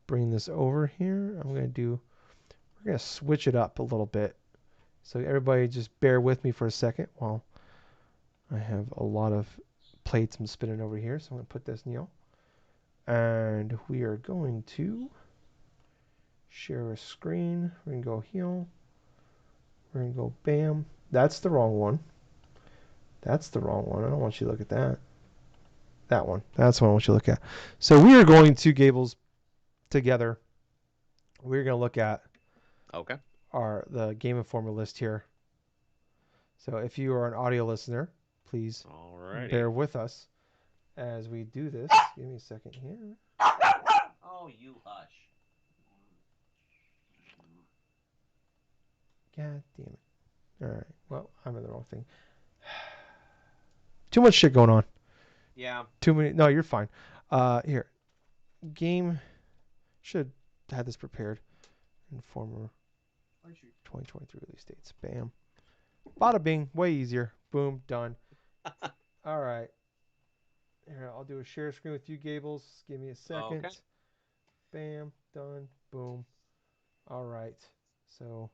bring this over here. We're gonna switch it up a little bit. So everybody, just bear with me for a second while I have a lot of plates I'm spinning over here. So I'm gonna put this, And we are going to share a screen. We're going to go heal. We're going to go bam. That's the wrong one. That's the wrong one. I don't want you to look at that. That one. That's what I want you to look at. So we are going to Gables together. We're going to look at Okay. the Game Informer list here. So if you are an audio listener, please Alrighty. bear with us as we do this. Give me a second here. Oh, you hush. God damn it. All right. Well, I'm in the wrong thing. Too much shit going on. Yeah. Too many. No, you're fine. Here. Game. Should have had this prepared. Informer 2023 release dates. Bam. Bada bing. Way easier. Boom. Done. All right. Here, I'll do a share screen with you, Gables. Give me a second. Okay. Bam. Done. Boom. All right. So.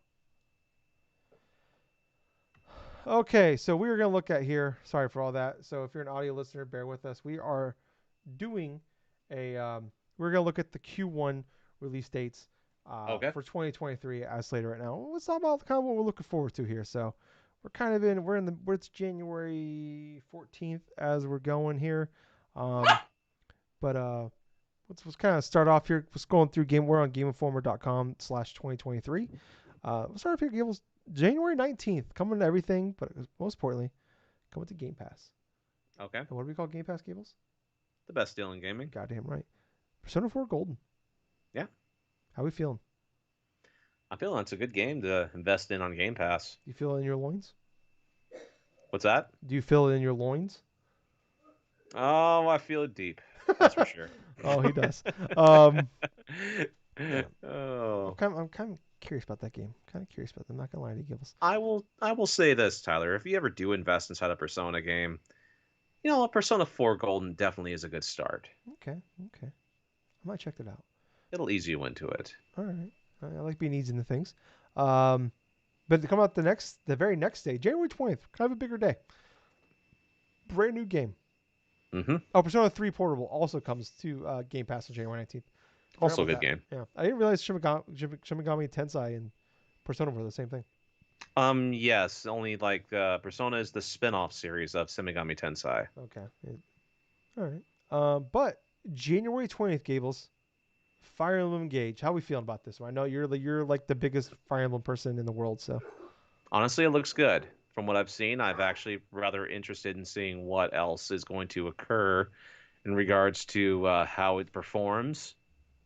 Okay, so we are going to look at here. Sorry for all that. So if you're an audio listener, bear with us. We are doing a. We're going to look at the Q1 release dates Okay. for 2023 as slated right now. Let's talk about kind of what we're looking forward to here. So we're kind of in. It's January 14th as we're going here. Um, but let's kind of start off here. Let's going through game. We're on GameInformer.com/2023. Let's start off here. Gables January 19th, coming to everything, but most importantly, coming to Game Pass. Okay. And what do we call Game Pass, Gables? The best deal in gaming. Goddamn right. Persona 4 Golden. Yeah. How we feeling? I feel that's a good game to invest in on Game Pass. Do you feel it in your loins? What's that? Do you feel it in your loins? Oh, I feel it deep. That's for sure. Oh, he does. Um, yeah. Oh. I'm kind of curious about that game. Kind of curious about that. I'm not gonna lie to you, Gables. I will say this, Tyler. If you ever do invest inside a Persona game, a Persona 4 Golden definitely is a good start. Okay. I might check that out. It'll ease you into it. All right. I like being easy into things. But to come out the very next day, January 20th, kind of a bigger day. Brand new game. Mm-hmm. Oh, Persona 3 Portable also comes to Game Pass on January 19th. Forgot Also a about good that. game. Yeah, I didn't realize Shimigami Tensei and Persona were the same thing. Yes, only like Persona is the spin-off series of Shinigami Tensei. Okay. All right. But January 20th, Gables, Fire Emblem Engage. How are we feeling about this one? I know you're like the biggest Fire Emblem person in the world, so. Honestly, it looks good. From what I've seen, I've actually rather interested in seeing what else is going to occur in regards to how it performs.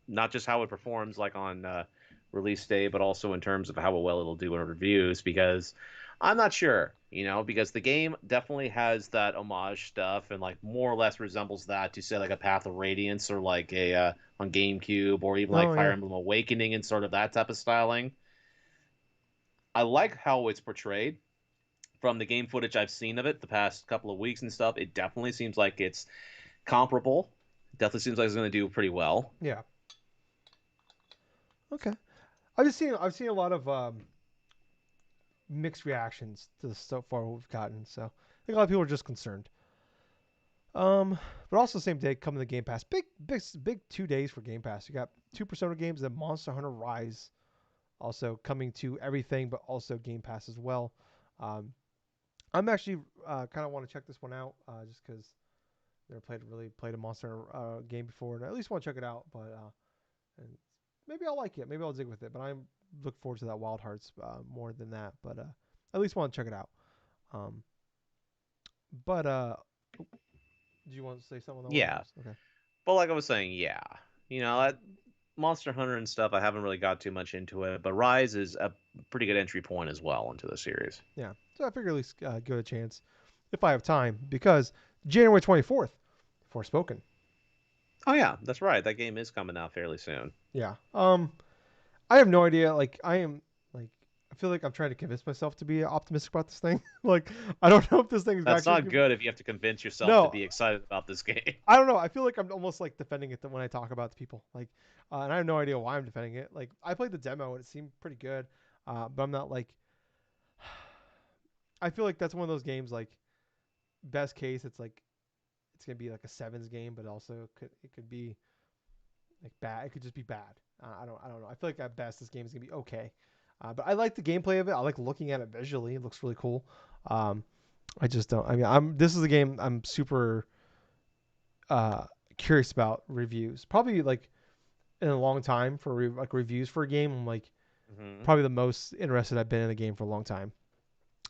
Not just how it performs like on release day, but also in terms of how well it'll do in reviews. Because I'm not sure, because the game definitely has that homage stuff and like more or less resembles that to say like a Path of Radiance or like a on GameCube or even like Oh Fire yeah. Emblem Awakening and sort of that type of styling. I like how it's portrayed from the game footage I've seen of it the past couple of weeks and stuff. It definitely seems like it's comparable. Definitely seems like it's going to do pretty well. Yeah. Okay. I've seen a lot of mixed reactions to this so far what we've gotten. So I think a lot of people are just concerned. But also same day coming to Game Pass. Big 2 days for Game Pass. You got two Persona games, then Monster Hunter Rise also coming to everything, but also Game Pass as well. Um, I'm actually kind of want to check this one out just because never played a Monster Hunter game before, and I at least want to check it out. But and maybe I'll like it. Maybe I'll dig with it. But I'm look forward to that Wild Hearts more than that. But at least want to check it out. Um, but do you want to say something on that one? Yeah. Okay. But like I was saying, yeah. That Monster Hunter and stuff, I haven't really got too much into it, but Rise is a pretty good entry point as well into the series. Yeah. So I figure at least give it a chance if I have time because January 24th, Forspoken. Oh yeah, that's right. That game is coming out fairly soon. Yeah. I have no idea. Like I am like I feel like I'm trying to convince myself to be optimistic about this thing. Like I don't know if this thing is That's actually not good if you have to convince yourself to no. be excited about this game. I don't know. I feel like I'm almost like defending it when I talk about it to people. Like, and I have no idea why I'm defending it. Like I played the demo and it seemed pretty good, but I'm not like. I feel like that's one of those games like best case it's like it's gonna be like a sevens game, but also it could be like bad. It could just be bad. I don't know. I feel like at best this game is gonna be okay. But I like the gameplay of it. I like looking at it visually. It looks really cool. Um, I just don't. I mean, I'm this is a game I'm super uh, curious about reviews. Probably like in a long time for like reviews for a game. I'm like Hmm. probably the most interested I've been in a game for a long time.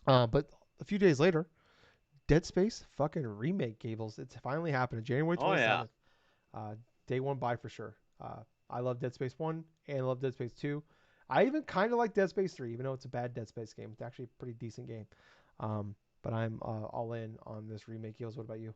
But a few days later, Dead Space fucking remake Gables. It's finally happened. January Oh yeah. 27th. Uh, Day one buy for sure. I love Dead Space 1 and I love Dead Space 2. I even kind of like Dead Space 3, even though it's a bad Dead Space game. It's actually a pretty decent game. But I'm all in on this remake. Heels. What about you?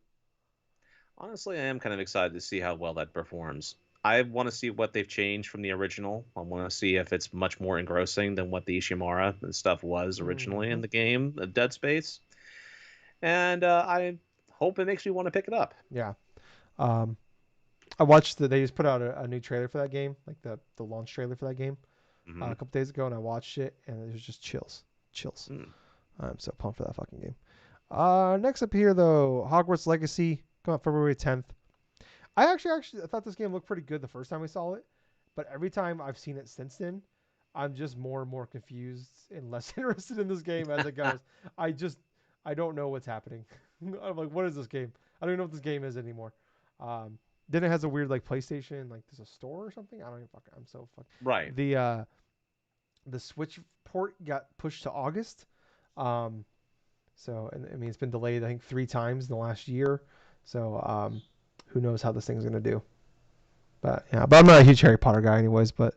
Honestly, I am kind of excited to see how well that performs. I want to see what they've changed from the original. I want to see if it's much more engrossing than what the Ishimura and stuff was originally Mm-hmm. in the game, Dead Space. And I hope it makes me want to pick it up. Yeah. Um, I watched they just put out a new trailer for that game, like the launch trailer for that game a Hmm. couple days ago, and I watched it, and it was just chills. Mm. I'm so pumped for that fucking game. Next up here though, Hogwarts Legacy, come out February 10th. I thought this game looked pretty good the first time we saw it, but every time I've seen it since then, I'm just more and more confused and less interested in this game as it goes. I just I don't know what's happening. I'm like, what is this game? I don't even know what this game is anymore. Um, then it has a weird like PlayStation, like there's a store or something. I don't even fuck. I'm so fuck. Right. The Switch port got pushed to August. Um, so and I mean it's been delayed I think 3 times in the last year. So who knows how this thing's gonna do? But yeah, but I'm not a huge Harry Potter guy, anyways. But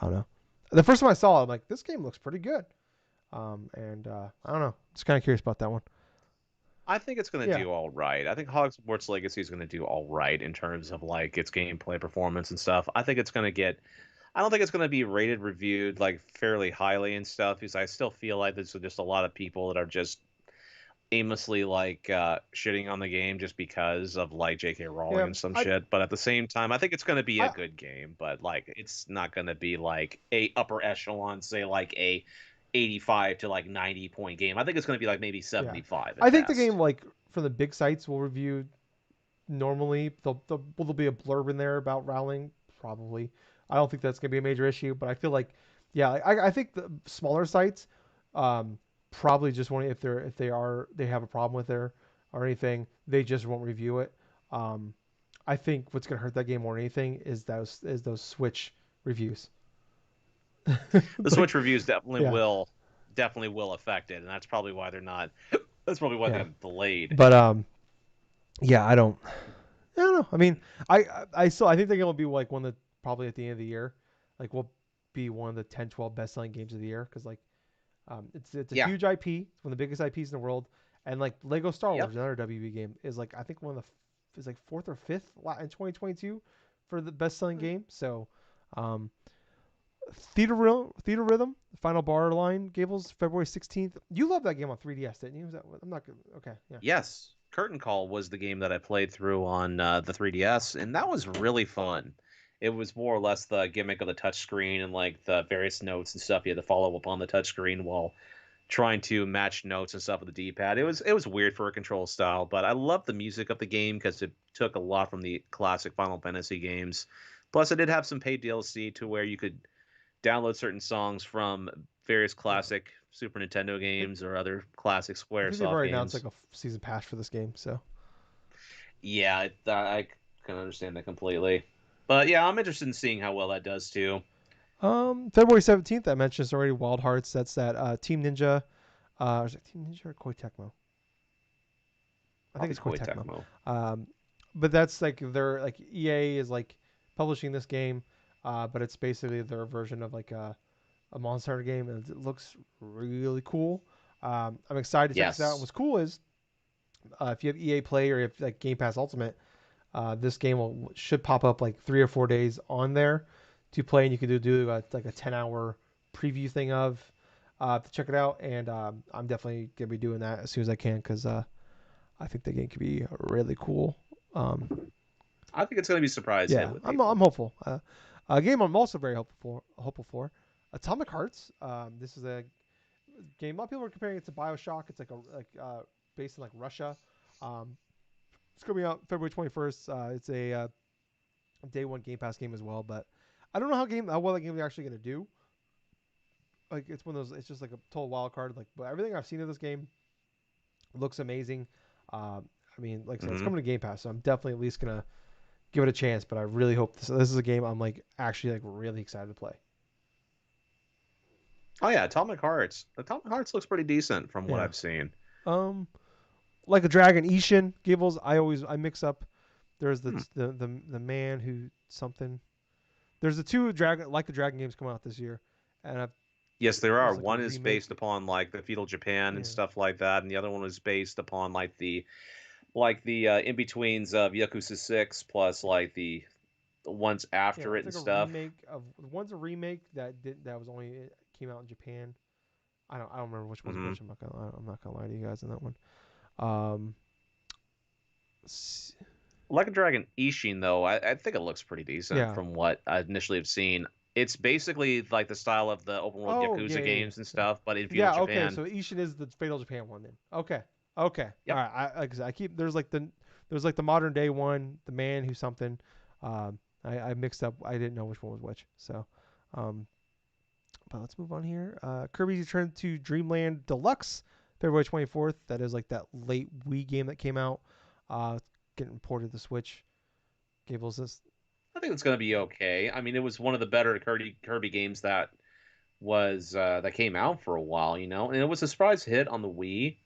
I don't know. The first time I saw it, I'm like, this game looks pretty good. And I don't know. Just kind of curious about that one. I think it's going to Yeah, do all right. I think Hogwarts Legacy is going to do all right in terms of like its gameplay performance and stuff. I think it's going to get. I don't think it's going to be rated, reviewed like fairly highly and stuff because I still feel like there's just a lot of people that are just aimlessly like shitting on the game just because of like J.K. Rowling yeah. and some shit. But at the same time, I think it's going to be a I, good game. But like, it's not going to be like a upper echelon, say like a 85 to like 90 point game. I think it's going to be like maybe yeah. 75 I at think the game best. like from the big sites will review normally. Will there be a blurb in there about Rowling? Probably. I don't think that's gonna be a major issue, but I feel like, yeah, I think the smaller sites, um, probably just want if they have a problem with there or anything, they just won't review it. Um, I think what's gonna hurt that game more than anything is those Switch reviews. The Like, Switch reviews yeah, definitely will affect it, and that's probably why they're not. That's probably why they yeah, got delayed. but yeah, I don't know. I mean, I think they're gonna be like one of the probably at the end of the year, like will be one of the 10, 12 best selling games of the year because like it's a Yeah. huge IP. It's one of the biggest IPs in the world, and like Lego Star Yep. Wars, another WB game, is like I think one of the is like fourth or fifth in 2022 for the best selling game. So, um, Theater Rhythm, Final Bar Line, Gables, February 16th. You love that game on 3DS, didn't you? Was that I'm not good. Okay, yeah. Yes. Curtain Call was the game that I played through on the 3DS, and that was really fun. It was more or less the gimmick of the touchscreen and like the various notes and stuff you had to follow up on the touchscreen while trying to match notes and stuff with the D-pad. It was weird for a control style, but I loved the music of the game because it took a lot from the classic Final Fantasy games. Plus, it did have some paid DLC to where you could download certain songs from various Yeah. classic Super Nintendo They, games or other classic I think they've SquareSoft already announced like games. a season pass for this game. So, Yeah, I can understand that completely. But yeah, I'm interested in seeing how well that does too. February 17th, I mentioned it's already Wild Hearts. That's that Team Ninja. Is it Team Ninja or Koei Tecmo? I think Probably it's Koei Koei Tecmo. Tecmo. Um, but that's like their like EA is like publishing this game, but it's basically their version of like a Monster Hunter game, and it looks really cool. I'm excited to check this out. And Yes. what's cool is if you have EA Play or if like Game Pass Ultimate, this game should pop up like 3 or 4 days on there to play, and you can do like a 10-hour preview thing of to check it out. And I'm definitely gonna be doing that as soon as I can because I think the game could be really cool. Um, I think it's going to be a surprise hit yeah, with I'm people. hopeful. A game I'm also very hopeful for. Atomic Hearts. This is a game. A lot of people are comparing it to Bioshock. It's like based in like Russia. Um, It's coming out February 21st. It's a day one Game Pass game as well, but I don't know how well that game is actually going to do. Like it's one of those. It's just like a total wild card. Like, but everything I've seen of this game looks amazing. I mean, like I said, it's Hmm. coming to Game Pass, so I'm definitely at least gonna give it a chance. But I really hope this is a game I'm like actually like really excited to play. Oh yeah, Atomic Hearts. Atomic Hearts looks pretty decent from what Yeah. I've seen. Um, like a dragon, Ishin Gables. I mix up. There's Hmm. the man who something. There's the two dragon like the dragon games coming out this year, and Yes, there are. there's like a One is based remake. upon like the feudal Japan and Yeah. stuff like that, and the other one is based upon like the in-betweens of Yakuza 6 plus like the ones Yeah, after it it's and like a stuff. remake of one's a remake that was only it came out in Japan. I don't remember which was Hmm. which. I'm not gonna lie to you guys on that one. Um, Like a Dragon Ishin though, I think it looks pretty decent yeah. from what I initially have seen. It's basically like the style of the open world Oh yeah Yakuza yeah games and yeah stuff, but in feudal yeah. Okay, Japan. so Ishin is the Fatal Japan one then. Okay. Okay. All Yep. right. Like I said, I keep there's like the modern day one, the man who something. I mixed up. I didn't know which one was which. So, um, but let's move on here. Kirby's Return to Dreamland Deluxe, February 24th. That is like that late Wii game that came out. Getting ported to the Switch. Gables is I think it's going to be okay. I mean, it was one of the better Kirby games that came out for a while, and it was a surprise hit on the Wii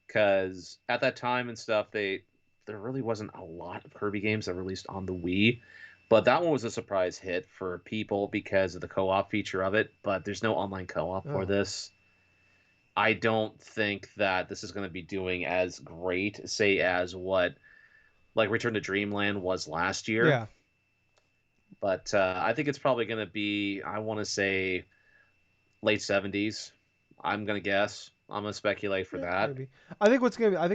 because at that time and stuff, there really wasn't a lot of Kirby games that released on the Wii, but that one was a surprise hit for people because of the co-op feature of it. But there's no online co-op for oh this. I don't think that this is going to be doing as great, say, as what like Return to Dreamland was last year. yeah But I think it's probably going to be, I want to say, late 70s. I'm going to guess. I'm going to speculate for yeah that. maybe. I think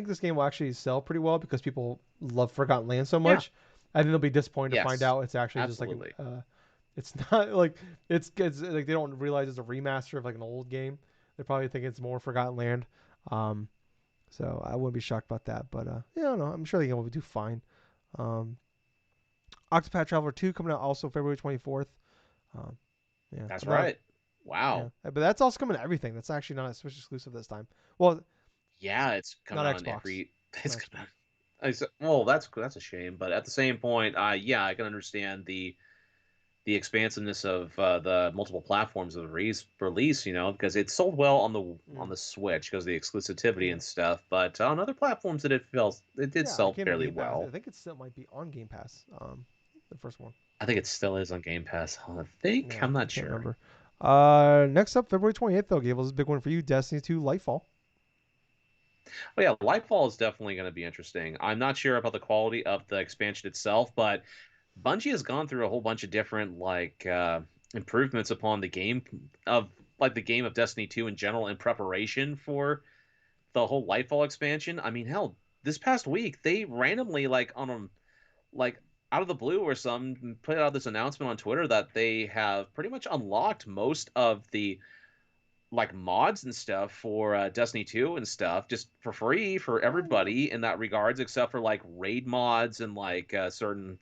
this game will actually sell pretty well because people love Forgotten Land so Yeah. much. I think they'll be disappointed to find Yes. out it's actually just like an Absolutely. it's not like it's like they don't realize it's a remaster of like an old game. They probably think it's more Forgotten Land. Um, so I wouldn't be shocked about that. But yeah, I don't know. I'm sure the game will do fine. Um, Octopath Traveler 2 coming out also February 24th. Um, yeah, That's I'm not a right. yeah, Wow. but that's also coming to everything. That's actually not a Switch exclusive this time. Well, Yeah, it's not coming out on Xbox. every. It's Not coming Xbox. out. Well, that's a shame, but at the same point, yeah, I can understand the expansiveness of the multiple platforms of the release, because it sold well on Mm, the Switch because of the exclusivity yeah, and stuff. But on other platforms, it did yeah. It sell came to fairly Game Pass. I well. think it still might be on Game Pass. The first one. I think it still is on Game Pass. I think Yeah, I'm I not can't sure. remember. Next up, February 28th though. Gables, a big one for you. Destiny 2 Lightfall. But yeah, Lightfall is definitely going to be interesting. I'm not sure about the quality of the expansion itself, but Bungie has gone through a whole bunch of different improvements upon the game of Destiny 2 in general in preparation for the whole Lightfall expansion. I mean, hell, this past week they randomly like out of the blue or some put out this announcement on Twitter that they have pretty much unlocked most of the like mods and stuff for Destiny 2 and stuff just for free for Oh yeah. everybody in that regards, except for like raid mods and like certain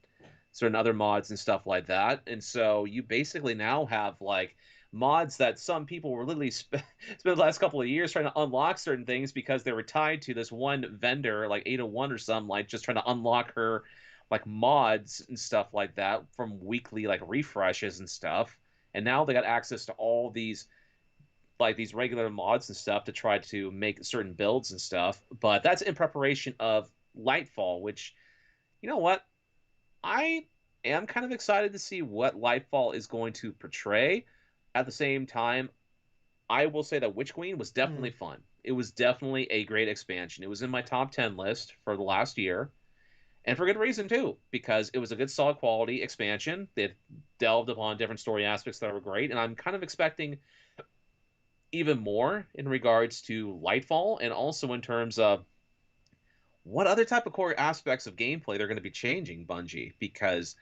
other mods and stuff like that. And so you basically now have like mods that some people were literally spent the last couple of years trying to unlock certain things because they were tied to this one vendor like 801 or something, like just trying to unlock her like mods and stuff like that from weekly like refreshes and stuff. And now they got access to all these regular mods and stuff to try to make certain builds and stuff. But that's in preparation of Lightfall, which, you know what? I am kind of excited to see what Lightfall is going to portray. At the same time, I will say that Witch Queen was definitely Mm, fun. It was definitely a great expansion. It was in my top 10 list for the last year. And for good reason, too, because it was a good, solid quality expansion. It delved upon different story aspects that were great. And I'm kind of expecting even more in regards to Lightfall and also in terms of what other type of core aspects of gameplay they're going to be changing, Bungie, because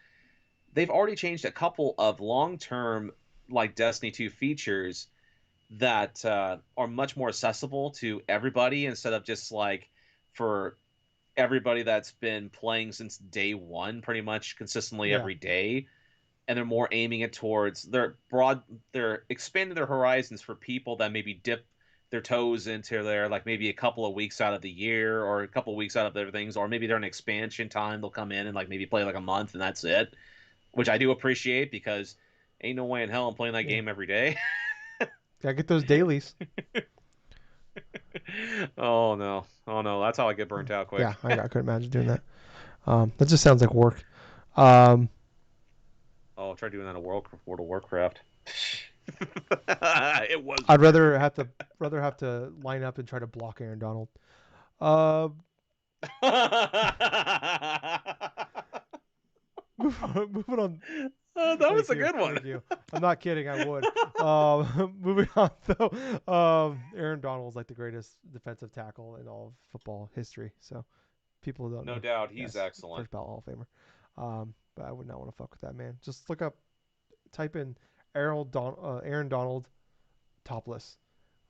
they've already changed a couple of long-term like Destiny 2 features that are much more accessible to everybody instead of just like for everybody that's been playing since day one, pretty much consistently Yeah. every day, and they're more aiming it towards they're expanding their horizons for people that maybe dip their toes into there like maybe a couple of weeks out of the year or a couple of weeks out of their things, or maybe during expansion time they'll come in and like maybe play like a month and that's it, which I do appreciate because ain't no way in hell I'm playing that Yeah. game every day. Gotta get those dailies. Oh no, oh no, that's how I get burnt out Yeah, quick. I couldn't imagine doing that. That just sounds like work. Um, Oh, try doing that in World of Warcraft. It was I'd work. rather have to line up and try to block Aaron Donald. Uh, moving on. Oh, that was Thank a you, good one. thank you. I'm not kidding. I would. Moving on though. Aaron Donald's like the greatest defensive tackle in all of football history. So people don't No know. doubt, he's Yes, excellent. first ballot Hall of Famer. But I would not want to fuck with that man. Just look up, type in Aaron Donald topless,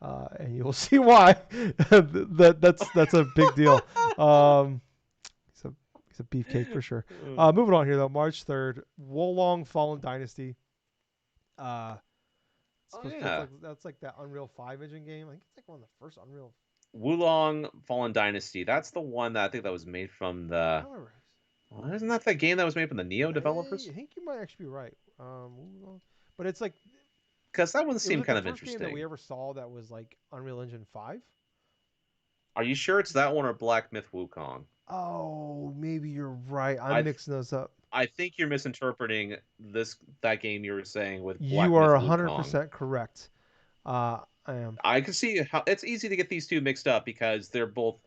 and you'll see why. That's a big deal. Um, he's a beefcake for sure. Moving on here though, March 3rd, Wolong Fallen Dynasty. Uh, Oh yeah, that's like that Unreal 5 engine game. I think it's like one of the first Unreal. Wulong Fallen Dynasty. That's the one that I think that was made from I the. don't remember. Well, isn't that the game that was made from the Neo I developers? think you might actually be right. But it's like Because that one it was seemed like the kind of first game that we interesting. ever saw that was like Unreal Engine 5. Are you sure it's that one or Black Myth Wukong? Oh, maybe you're right. I'm I mixing those up. I think you're misinterpreting that game you were saying with You Black are Myth Wukong. 100% correct. I am. I can see how it's easy to get these two mixed up because they're both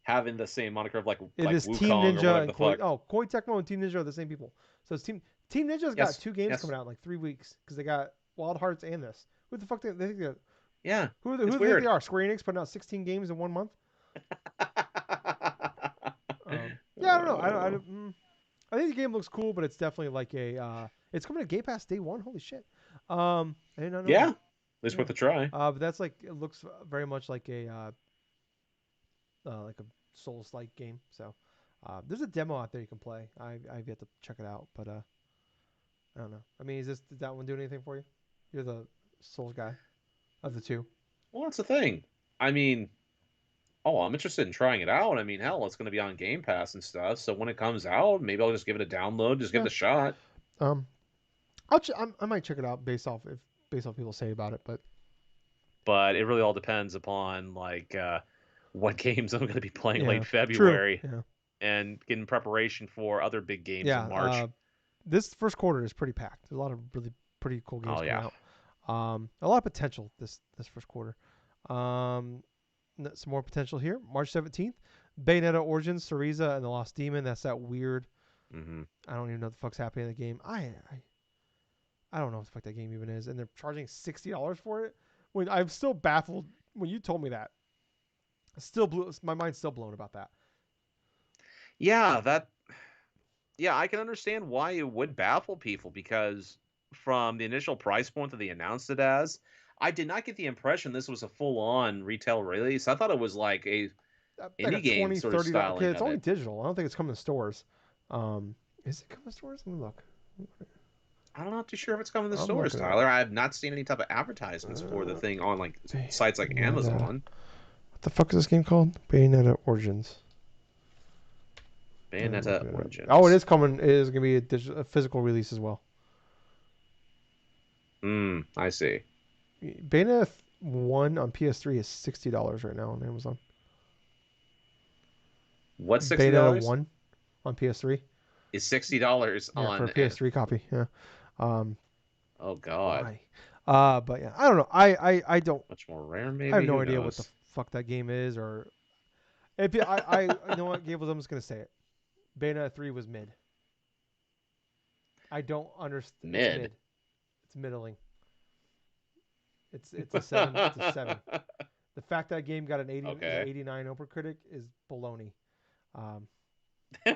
having the same moniker of It like is Team Wukong or Ninja whatever and the Koei. fuck. Oh, Koei Tecmo and Team Ninja are the same people. So it's Team Ninja's got Yes, two games yes, coming out in like 3 weeks because they got Wild Hearts and this. Who the fuck they think they, yeah. who It's do they think they weird. are? Square Enix putting out 16 games in 1 month. Yeah, I don't know. I think the game looks cool, but it's definitely like a. It's coming to Game Pass day one. Holy shit! I did not know Yeah, that. at least Yeah. worth a try. But that's like it looks very much like a Souls-like game. So there's a demo out there you can play. I've yet to check it out, but I don't know. I mean, did that one do anything for you? You're the Souls guy of the two. Well, that's the thing. I mean, oh, I'm interested in trying it out. I mean, hell, it's going to be on Game Pass and stuff. So when it comes out, maybe I'll just give it a download, just give Yeah. it a shot. Um. I might check it out based off people say about it, but But it really all depends upon like what games I'm going to be playing late yeah, true. February Yeah. and getting preparation for other big games in Yeah. March. This first quarter is pretty packed. There's a lot of really pretty cool games Oh coming yeah. out. A lot of potential this first quarter. Um, some more potential here. March 17th, Bayonetta Origins, Cereza, and the Lost Demon. That's that weird. Hmm. I don't even know what the fuck's happening in the game. I don't know what the fuck that game even is, and they're charging $60 for it. When I'm still baffled when you told me that. Still blew my mind's still blown about that. Yeah, that. Yeah, I can understand why it would baffle people because from the initial price point that they announced it as, I did not get the impression this was a full-on retail release. I thought it was like a Like a indie game 20 sort of $30. Okay, styling it's of only it. digital. I don't think it's coming to stores. Is it coming to stores? Let me look. I'm not too sure if it's coming to I'm stores, looking it up. Tyler. I have not seen any type of advertisements for the Uh, thing on like sites like Bayonetta. Amazon. What the fuck is this game called? Bayonetta Origins. I'm Bayonetta looking it up. Oh, it Origins. is coming. It is going to be a physical release as well. I see. Bayonetta 1 on PS3 is $60 right now on Amazon. What's Bayonetta $60? 1 on PS3. Is $60 Yeah, for a on? PS3 copy. Yeah. Um, Oh God, why? But yeah, I don't know. I don't. much more rare I have maybe. no Who idea what the knows? fuck that game is or. You know what, Gables? I'm just gonna say it. Bayonetta 3 was mid. I don't understand. It's Mid. mid. It's middling. It's a 7. It's a 7. The fact that game got is an Okay. 89 OpenCritic is baloney. Um, you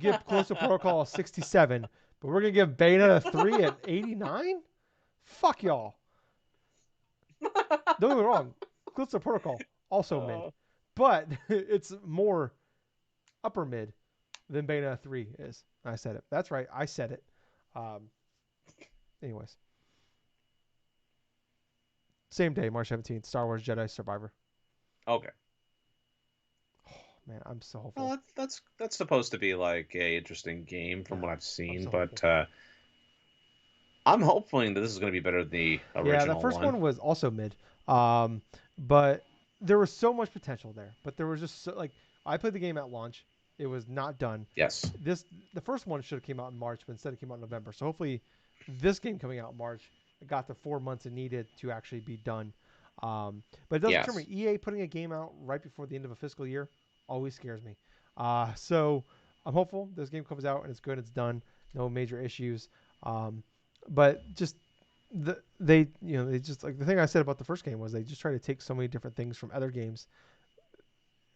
give Callisto Protocol a 67, but we're gonna give Bayonetta 3 at 89? Fuck y'all. Don't get me wrong. Callisto Protocol also mid, Uh, but it's more upper mid than Bayonetta 3 is. I said it. That's right. I said it. Um, anyways, same day, March 17th, Star Wars Jedi Survivor. Okay. Man, I'm so Well, hopeful. that's supposed to be like a interesting game from Yeah, what I've I'm seen, so hopeful. but I'm hoping that this is going to be better than the Yeah, the original first one. one was also mid, but there was so much potential there. But there was just so, like I played the game at launch, it was not done. Yes. This the first one should have came out in March, but instead it came out in November. So hopefully, this game coming out in March got the 4 months it needed to actually be done. But it does concern me. Yes. EA putting a game out right before the end of a fiscal year always scares me. So I'm hopeful this game comes out and it's good, it's done, no major issues. Um, but just they just like the thing I said about the first game was they just try to take so many different things from other games,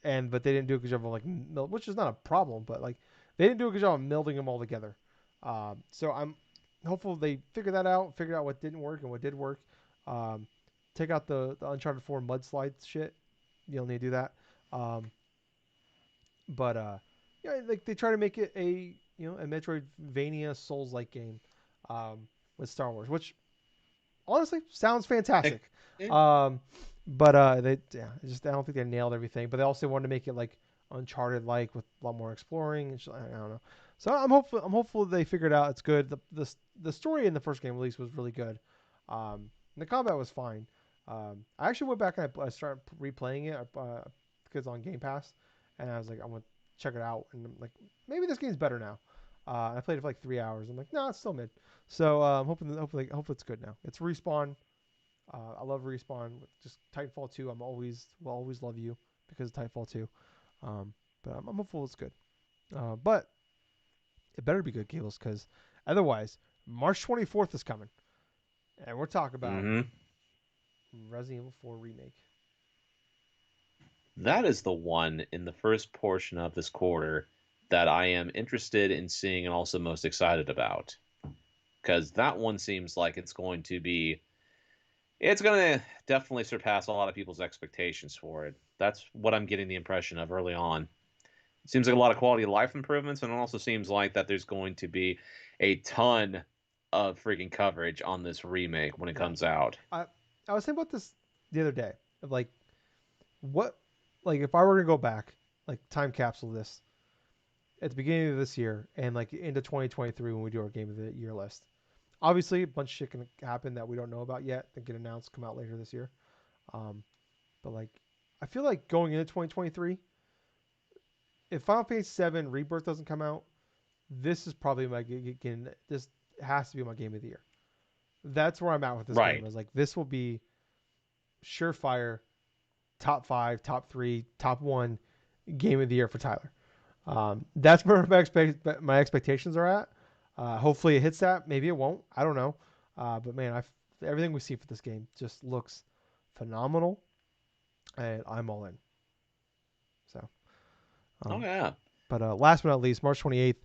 and but they didn't do a good job of like which is not a problem, but like they didn't do a good job of melding them all together. So I'm hopeful they figured out what didn't work and what did work. Um, take out the Uncharted 4 mudslide shit. You don't need to do that. Um, but yeah, like they try to make it a Metroidvania Souls like game with Star Wars, which honestly sounds Eh, fantastic. eh, Um, but they yeah, I don't think they nailed everything. But they also wanted to make it like Uncharted like with a lot more exploring and I don't know. So I'm hopeful they figured out it's good. The story in the first game at least was really good. And the combat was fine. I actually went back and I started replaying it because on Game Pass, and I was like, I'm gonna check it out, and I'm like, maybe this game's better now. I played it for like 3 hours. I'm like, no, it's still mid. So hopefully, hopefully it's good now. It's Respawn. I love Respawn. Just Titanfall 2. Will always love you because of Titanfall 2. But I'm hopeful it's good. But it better be good, Gables, because otherwise, March 24th is coming, and we're talking about mm-hmm. Resident Evil 4 remake. That is the one in the first portion of this quarter that I am interested in seeing and also most excited about. Because that one seems like it's going to definitely surpass a lot of people's expectations for it. That's what I'm getting the impression of early on. It seems like a lot of quality of life improvements, and it also seems like that there's going to be a ton of freaking coverage on this remake when it Yeah, comes out. I I was thinking about this the other day of like what like if I were to go back like time capsule this at the beginning of this year and like into 2023 when we do our game of the year list. Obviously, a bunch of shit can happen that we don't know about yet that get announced, come out later this year. Um, but like, I feel like going into 2023, if Final Fantasy 7 Rebirth doesn't come out, this is probably this has to be my game of the year. That's where I'm at with this game. Right. Is like this will be surefire top five, top three, top one game of the year for Tyler. That's where my expectations are at. Hopefully it hits that. Maybe it won't. I don't know. But man, everything we see for this game just looks phenomenal, and I'm all in. So, Oh, um, yeah. but last but not least, March 28th,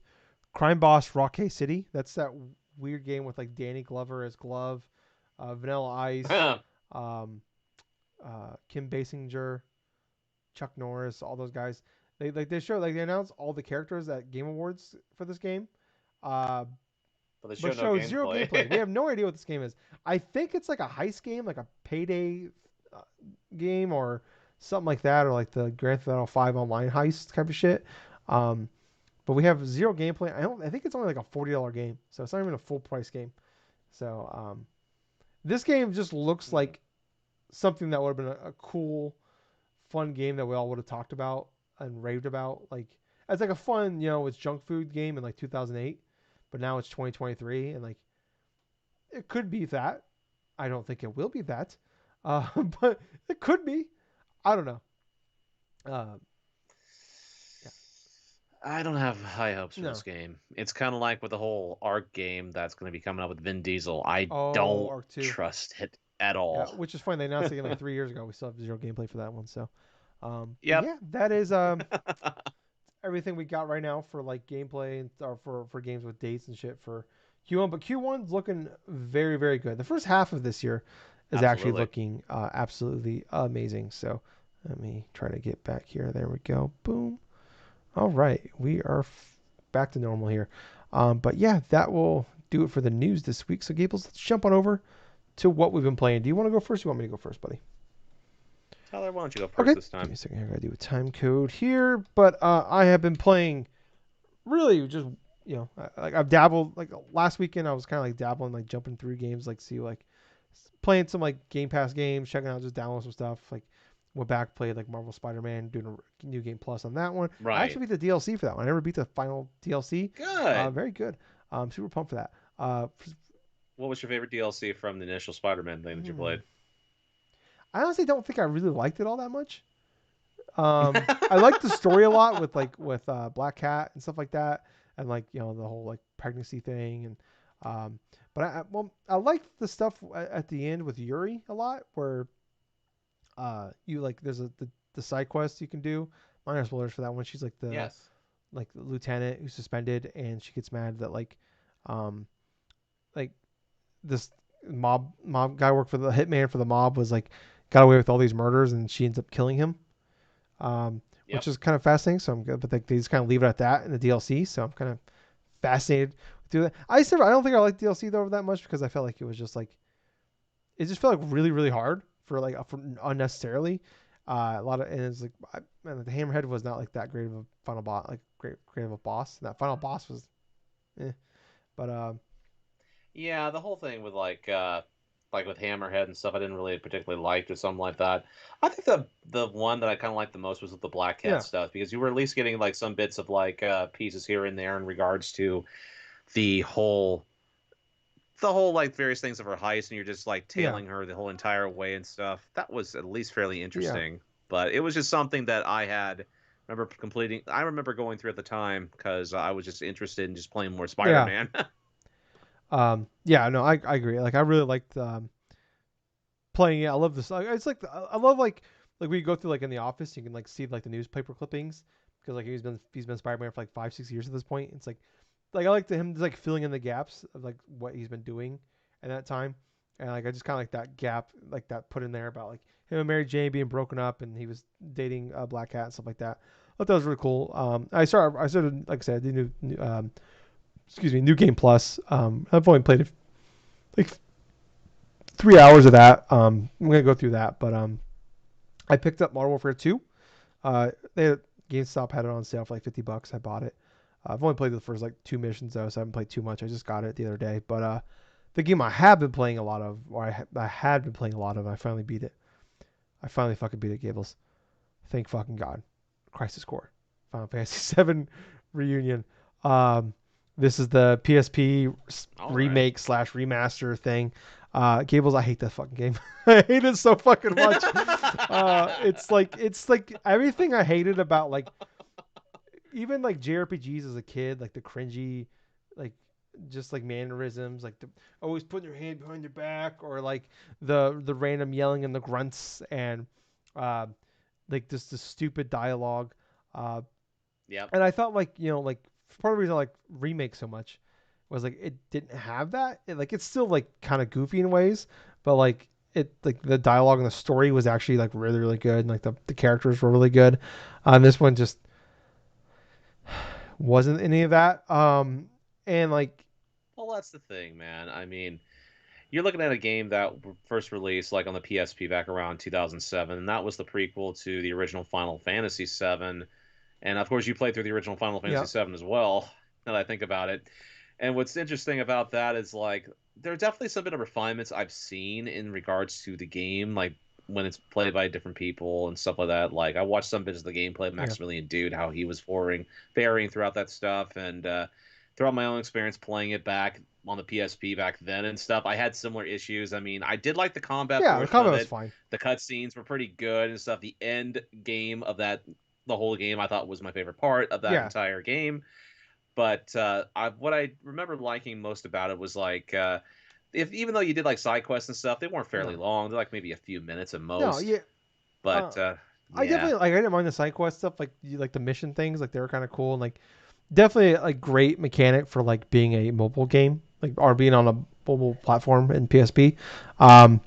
Crime Boss Rockay City. That's that weird game with like Danny Glover as Glove, Vanilla Ice, um, Kim Basinger, Chuck Norris, all those guys. They announce all the characters at Game Awards for this game, uh, But they but show no show zero gameplay. We gameplay. have no idea what this game is. I think it's like a heist game, like a payday uh, game or something like that, or like the Grand Theft Auto 5 online heist type of shit. Um, but we have zero gameplay. I think it's only like a $40 game, so it's not even a full price game. So this game just looks Mhm. like something that would have been a cool fun game that we all would have talked about and raved about. Like it's like a fun, it's junk food game in like 2008, but now it's 2023, and like it could be that. I don't think it will be that, but it could be. I don't know. Uh, yeah, I don't have high hopes for this no. game. It's kind of like with the whole Ark game that's going to be coming up with Vin Diesel. I Oh, don't Arc Two. trust it at Yeah, all. which is fine. They announced it like 3 years ago. We still have zero gameplay for that one. So, but Yep. yeah, that is everything we got right now for like gameplay and or for games with dates and shit for Q1. But Q1's looking very very good. The first half of this year is actually Absolutely. looking absolutely amazing. So let me try to get back here. There we go. Boom. All right, we are back to normal here. But yeah, that will do it for the news this week. So Gables, let's jump on over to what we've been playing. Do you want to go first? Or you want me to go first, buddy? Tyler, why don't you go first Okay, this give time? me a second here. I gotta do a time code here. But I have been playing really just like I've dabbled like last weekend. I was kind of like dabbling, like jumping through games, like see like playing some like Game Pass games, checking out just download some stuff. Like went back, played like Marvel Spider-Man, doing a new game plus on that one. I Right. actually beat the DLC for that one. I never beat the final DLC. Good. Very good. Super pumped for that. What was your favorite DLC from the initial Spider-Man thing that you Hmm. played? I honestly don't think I really liked it all that much. I liked the story a lot with Black Cat and stuff like that, and like the whole like pregnancy thing, and um, but I liked the stuff at the end with Yuri a lot, where you like there's the side quest you can do. Minor spoilers for that one. She's Yes. like the lieutenant who's suspended, and she gets mad that um like this mob guy worked for the hitman for the mob was like got away with all these murders, and she ends up killing him, which Yep. is kind of fascinating. So I'm good, but they just kind of leave it at that in the DLC. So I'm kind of fascinated with doing that. I don't think I liked DLC though that much because I felt like it was just like it just felt like really really hard for unnecessarily. A lot of and it's like man, the Hammerhead was not like that great of a final boss, like great of a boss. That final boss was, eh. But Yeah, the whole thing with like with Hammerhead and stuff I didn't really particularly like or something like that. I think the one that I kind of liked the most was with the Black Cat yeah, stuff because you were at least getting like some bits of pieces here and there in regards to the whole the whole like various things of her heist and you're just like yeah, tailing her the whole entire way and stuff. That was at least fairly yeah, interesting. But it was just something that I remember going through at the time because I was just interested in just playing more yeah. Spider-Man. Yeah, no, I agree. Like I really liked playing it. I love this. It's like I love like when you go through like in the office, you can like see like the newspaper clippings because like he's been Spider-Man for like 5 6 years at this point. It's like I like him just like filling in the gaps of like what he's been doing in that time, and like I just kind of like that gap like that put in there about like him and Mary Jane being broken up and he was dating Black Cat and stuff like that. I thought that was really cool. I started like I said, the new game plus. I've only played like 3 hours of that. I'm gonna go through that, but I picked up Modern Warfare 2. GameStop had it on sale for like $50. I bought it. I've only played the first like two missions though, so I haven't played too much. I just got it the other day. But the game I have been playing a lot of, or I had been playing a lot of, I finally beat it. I finally fucking beat it, Gables. Thank fucking God. Crisis Core, Final Fantasy 7 reunion. Um, this is the PSP All right. remake slash remaster thing. Gables, I hate that fucking game. I hate it so fucking much. It's like everything I hated about like even like JRPGs as a kid, like the cringy, like just like mannerisms, like the always putting your hand behind your back, or like the random yelling and the grunts and uh, like this the stupid dialogue. Uh, Yep. and I thought like like part of the reason I like remake so much was like it didn't have that. Like it's still like kind of goofy in ways, but like it like the dialogue and the story was actually like really really good, and like the characters were really good. This one just wasn't any of that. And like Well, that's the thing, man. I mean, you're looking at a game that first released like on the PSP back around 2007, and that was the prequel to the original Final Fantasy VII. And of course, you played through the original Final Fantasy yeah VII as well. Now that I think about it, and what's interesting about that is like there are definitely some bit of refinements I've seen in regards to the game, like when it's played by different people and stuff like that. Like I watched some bits of the gameplay of yeah Maximilian Dude, how he was varying throughout that stuff, and throughout my own experience playing it back on the PSP back then and stuff, I had similar issues. I mean, I did like the combat yeah the portion of combat was it. fine. The cutscenes were pretty good and stuff. The end game of the whole game, I thought was my favorite part of that Yeah entire game. But what I remember liking most about it was like, if even though you did like side quests and stuff, they weren't fairly no long. They're like maybe a few minutes at no most. yeah uh But I yeah, definitely like I didn't mind the side quest stuff like like the mission things like they were kind of cool, and like definitely like great mechanic for like being a mobile game like or being on a mobile platform in PSP. Um,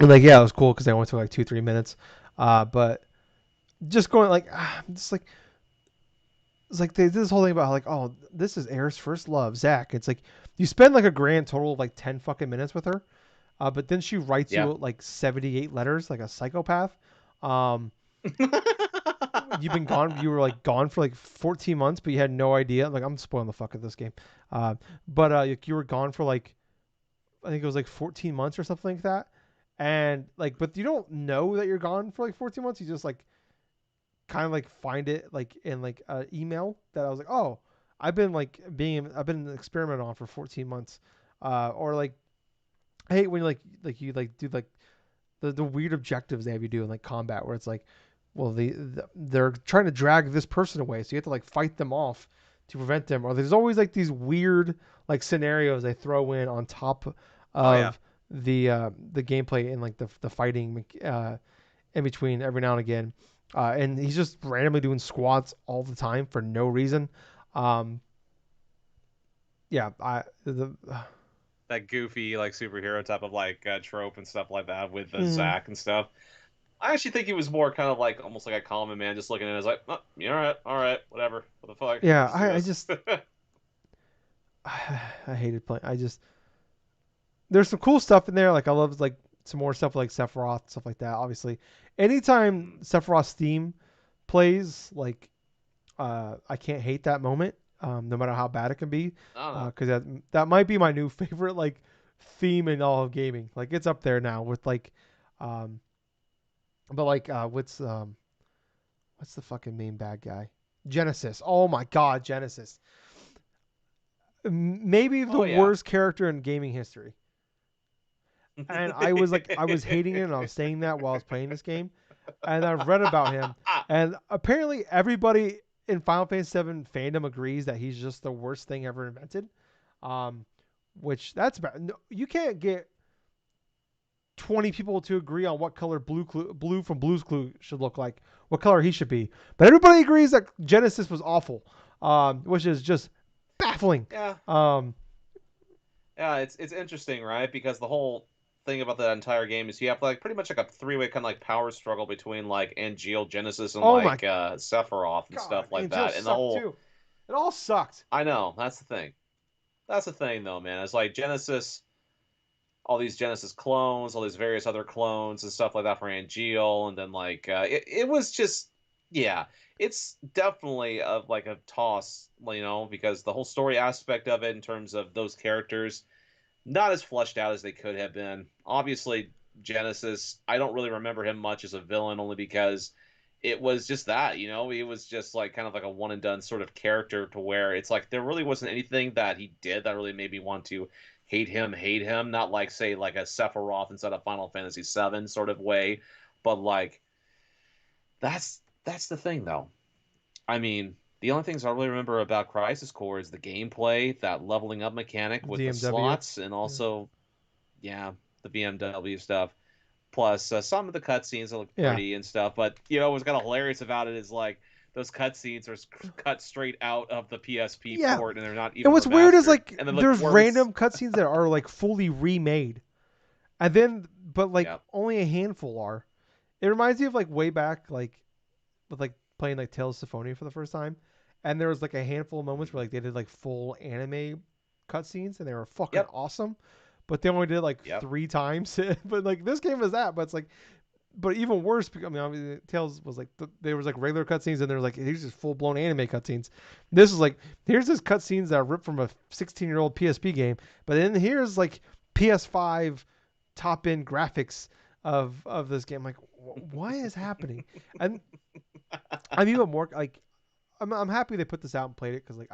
and like yeah, it was cool because they only took like 2 3 minutes. But just going like just like it's like they did this whole thing about how, like, oh, this is Air's first love, Zach. It's like you spend like a grand total of like 10 fucking minutes with her, but then she writes Yeah. you like 78 letters like a psychopath. Um, you've been gone. You were like gone for like 14 months, but you had no idea. Like, I'm spoiling the fuck of this game. But you were gone for like, I think it was like 14 months or something like that. And like, but you don't know that you're gone for like 14 months. You just like kind of like find it like in like an email that I was like, oh, I've been experimenting on for 14 months. Or like, I hate when you like do like the weird objectives they have you do in like combat where it's like, well, they're trying to drag this person away, so you have to like fight them off to prevent them. Or there's always like these weird like scenarios they throw in on top Oh yeah. of the gameplay and like the fighting in between every now and again. And he's just randomly doing squats all the time for no reason. Um, yeah, That goofy like superhero type of like trope and stuff like that with mm, Zack and stuff. I actually think he was more kind of like almost like a common man, just looking at it as like, oh, yeah, all right, whatever, what the fuck, yeah, let's do I this. just I hated playing. I just there's some cool stuff in there. Like I love like some more stuff like Sephiroth, stuff like that. Obviously, anytime Sephiroth's theme plays, like I can't hate that moment, no matter how bad it can be, I don't know. because that might be my new favorite like theme in all of gaming. Like it's up there now with like, um, but like what's the fucking main bad guy? Genesis. Oh my god, Genesis. Maybe the Oh yeah. worst character in gaming history. And I was hating it and I was saying that while I was playing this game. And I've read about him, and apparently everybody in Final Fantasy 7 fandom agrees that he's just the worst thing ever invented. Um, which that's bad. No, you can't get 20 people to agree on what color blue from Blue's Clue should look like, what color he should be. But everybody agrees that Genesis was awful, which is just baffling. Yeah, Um, yeah, it's interesting, right? Because the whole thing about that entire game is you have like pretty much like a three-way kind of like power struggle between like Angeal, Genesis, and oh my like Sephiroth and god, stuff like Angel that. And the sucked whole, too. It all sucked. I know that's the thing. That's the thing, though, man. It's like Genesis, all these Genesis clones, all these various other clones and stuff like that for Angeal, and then like it was just yeah, it's definitely of like a toss, you know, because the whole story aspect of it in terms of those characters not as fleshed out as they could have been. Obviously, Genesis, I don't really remember him much as a villain only because it was just that, you know, he was just like kind of like a one and done sort of character to where it's like there really wasn't anything that he did that really made me want to hate him, not like say like a Sephiroth inside of Final Fantasy VII sort of way, but like that's the thing though. I mean, the only things I really remember about Crisis Core is the gameplay, that leveling up mechanic with the DMW. slots, and Yeah. also yeah, the BMW stuff. Plus, some of the cutscenes that look Yeah. pretty and stuff. But you know, what's kind of hilarious about it is like those cutscenes are cut straight out of the PSP Yeah. port, and they're not And even what's weird is remastered, like and they look there's worse. random cutscenes that are like fully remade, and then but like Yeah. only a handful are. It reminds me of like way back like with like playing like Tales of Symphonia for the first time, and there was like a handful of moments where Hmm. like they did like full anime cutscenes and they were fucking Yep. awesome, but they only did it like Yep. 3 times. But like this game is that, but it's like but even worse. I mean, obviously, Tales was like there was like regular cutscenes, and there was like here's just full blown anime cutscenes. This is like here's this cutscenes that are ripped from a 16-year-old PSP game, but then here's like PS5 top end graphics of this game. Like, why is happening? And I'm even more like I'm happy they put this out and played it because like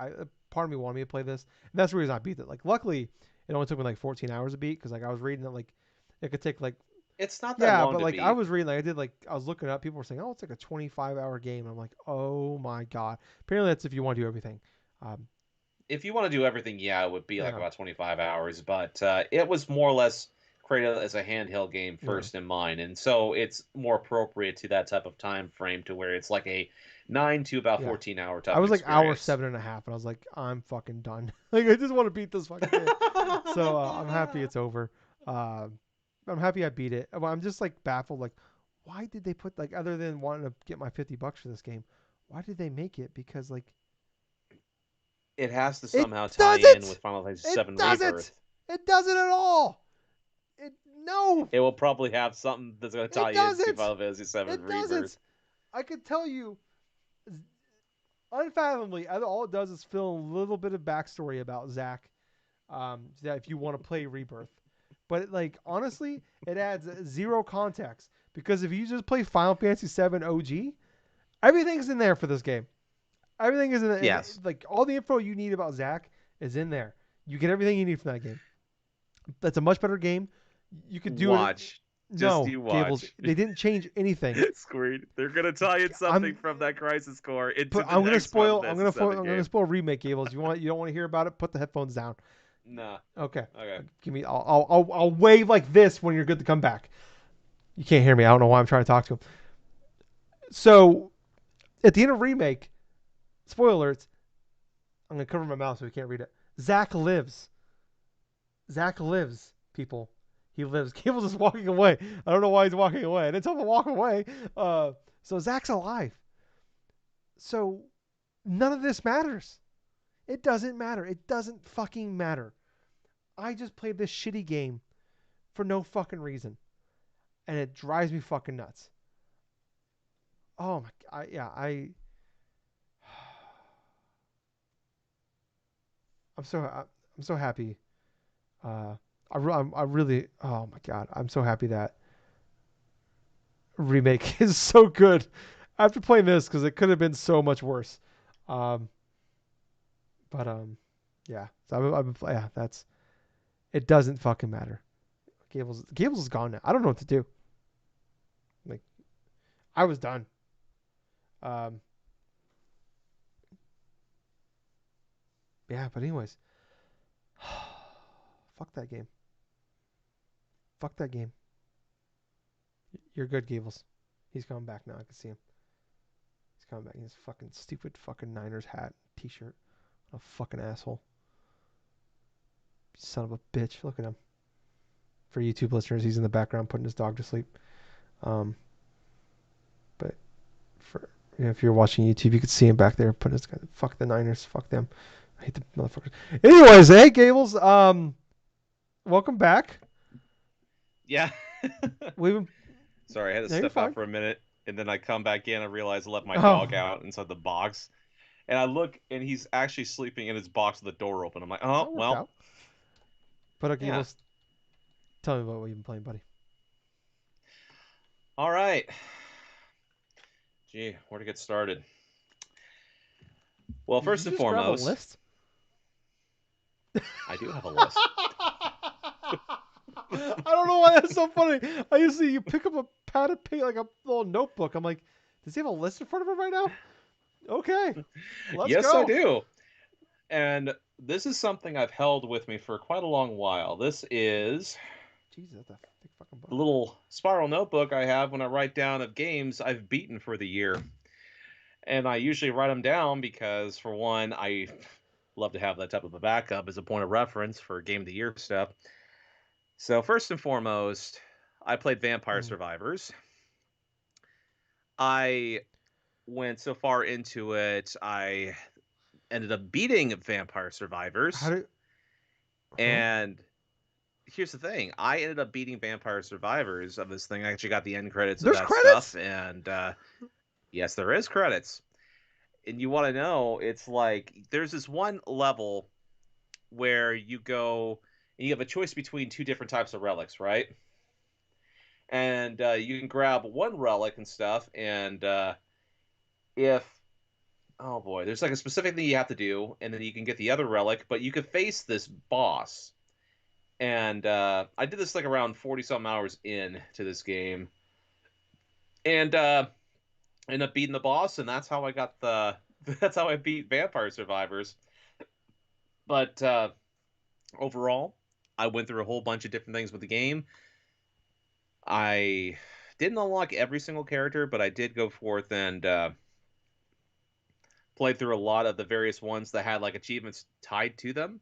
part of me wanted me to play this, and that's the reason I beat it. Like, luckily, it only took me like 14 hours to beat because like I was reading that like it could take like It's not that yeah, long but to like I beat. was reading, like I did, like I was looking up. People were saying, "Oh, it's like a 25-hour game." And I'm like, "Oh my god!" Apparently, that's if you want to do everything. Um, If you want to do everything, yeah, it would be like yeah, about 25 hours, but it was more or less created as a handheld game yeah. first in mind, and so it's more appropriate to that type of time frame to where it's like a 9 to about Yeah. 14-hour I type of was like hour experience. 7.5, and I was like, "I'm fucking done." Like I just want to beat this fucking game. So I'm happy it's over. Uh, I'm happy I beat it. I'm just like baffled. Like, why did they put like other than wanting to get my $50 for this game? Why did they make it? Because like it has to It somehow tie in doesn't. with Final Fantasy It VII doesn't. Rebirth. It doesn't at all. It no. It will probably have something that's going to tie It into doesn't. Final Fantasy VII It Rebirth. doesn't. I can tell you, unfathomably, all it does is fill a little bit of backstory about Zack. That if you want to play Rebirth, but like honestly, it adds zero context because if you just play Final Fantasy VII OG, everything's in there for this game. Everything is Yes. like all the info you need about Zack is in there. You get everything you need from that game. That's a much better game. You could do it. Watch. Just No, you Gables. watch. They didn't change anything. Screen. They're gonna tie in something I'm from that Crisis Core into put. the I'm gonna next Final spoil. Fantasy VII I'm gonna game. spoil remake Gables. You want? You don't want to hear about it? Put the headphones down. Nah. Okay. Okay. Give me. I'll wave like this when you're good to come back. You can't hear me. I don't know why I'm trying to talk to him. So at the end of remake, spoilers. I'm gonna cover my mouth so we can't read it. Zack lives. Zack lives. People. He lives. Cable's just walking away. I don't know why he's walking away. I didn't tell him to walk away. So Zack's alive. So none of this matters. It doesn't matter. It doesn't fucking matter. I just played this shitty game for no fucking reason, and it drives me fucking nuts. Oh my, I'm so happy. Uh, I really, oh my god, I'm so happy that remake is so good after playing this because it could have been so much worse. Um, but yeah, so yeah, that's it. Doesn't fucking matter. Gables is gone now. I don't know what to do. Like I was done. Um, yeah, but anyways, fuck that game. Fuck that game. You're good, Gables. He's coming back now. I can see him. He's coming back in his fucking stupid fucking Niners hat, t-shirt. A fucking asshole. Son of a bitch. Look at him. For YouTube listeners, he's in the background putting his dog to sleep. Um, but for if you're watching YouTube, you could see him back there putting his fuck the Niners. Fuck them. I hate the motherfuckers. Anyways, hey Gables. Welcome back. Yeah. We've been. Sorry, I had to No, you're step out fine. for a minute, and then I come back in. I realize I left my dog Oh, out inside the box, and I look, and he's actually sleeping in his box with the door open. I'm like, that oh worked well, out. But yeah. Gables, tell me about what you've been playing, buddy. All right. Gee, where to get started? Well, Did first you and just grab a foremost, list? I do have a list. I don't know why that's so funny. I usually you pick up a pad of paper like a little notebook. I'm like, does he have a list in front of him right now? Okay, let's Yes, I go. do. And this is something I've held with me for quite a long while. This is Jesus, that's a big fucking the book. little spiral notebook I have when I write down of games I've beaten for the year. And I usually write them down because, for one, I love to have that type of a backup as a point of reference for game of the year stuff. So, first and foremost, I played Vampire Mm. Survivors. I went so far into it, I ended up beating Vampire How Survivors. do? Huh? And here's the thing, I ended up beating Vampire Survivors of this thing. I actually got the end credits of There's that stuff. credits. And yes, there is credits. And you want to know, it's like there's this one level where you go and you have a choice between two different types of relics, right? And you can grab one relic and stuff, and if oh boy, there's like a specific thing you have to do, and then you can get the other relic, but you can face this boss. And I did this like around 40 something hours in to this game, and ended up beating the boss, and that's how I got the that's how I beat Vampire Survivors. But overall, I went through a whole bunch of different things with the game. I didn't unlock every single character, but I did go forth and play through a lot of the various ones that had like achievements tied to them.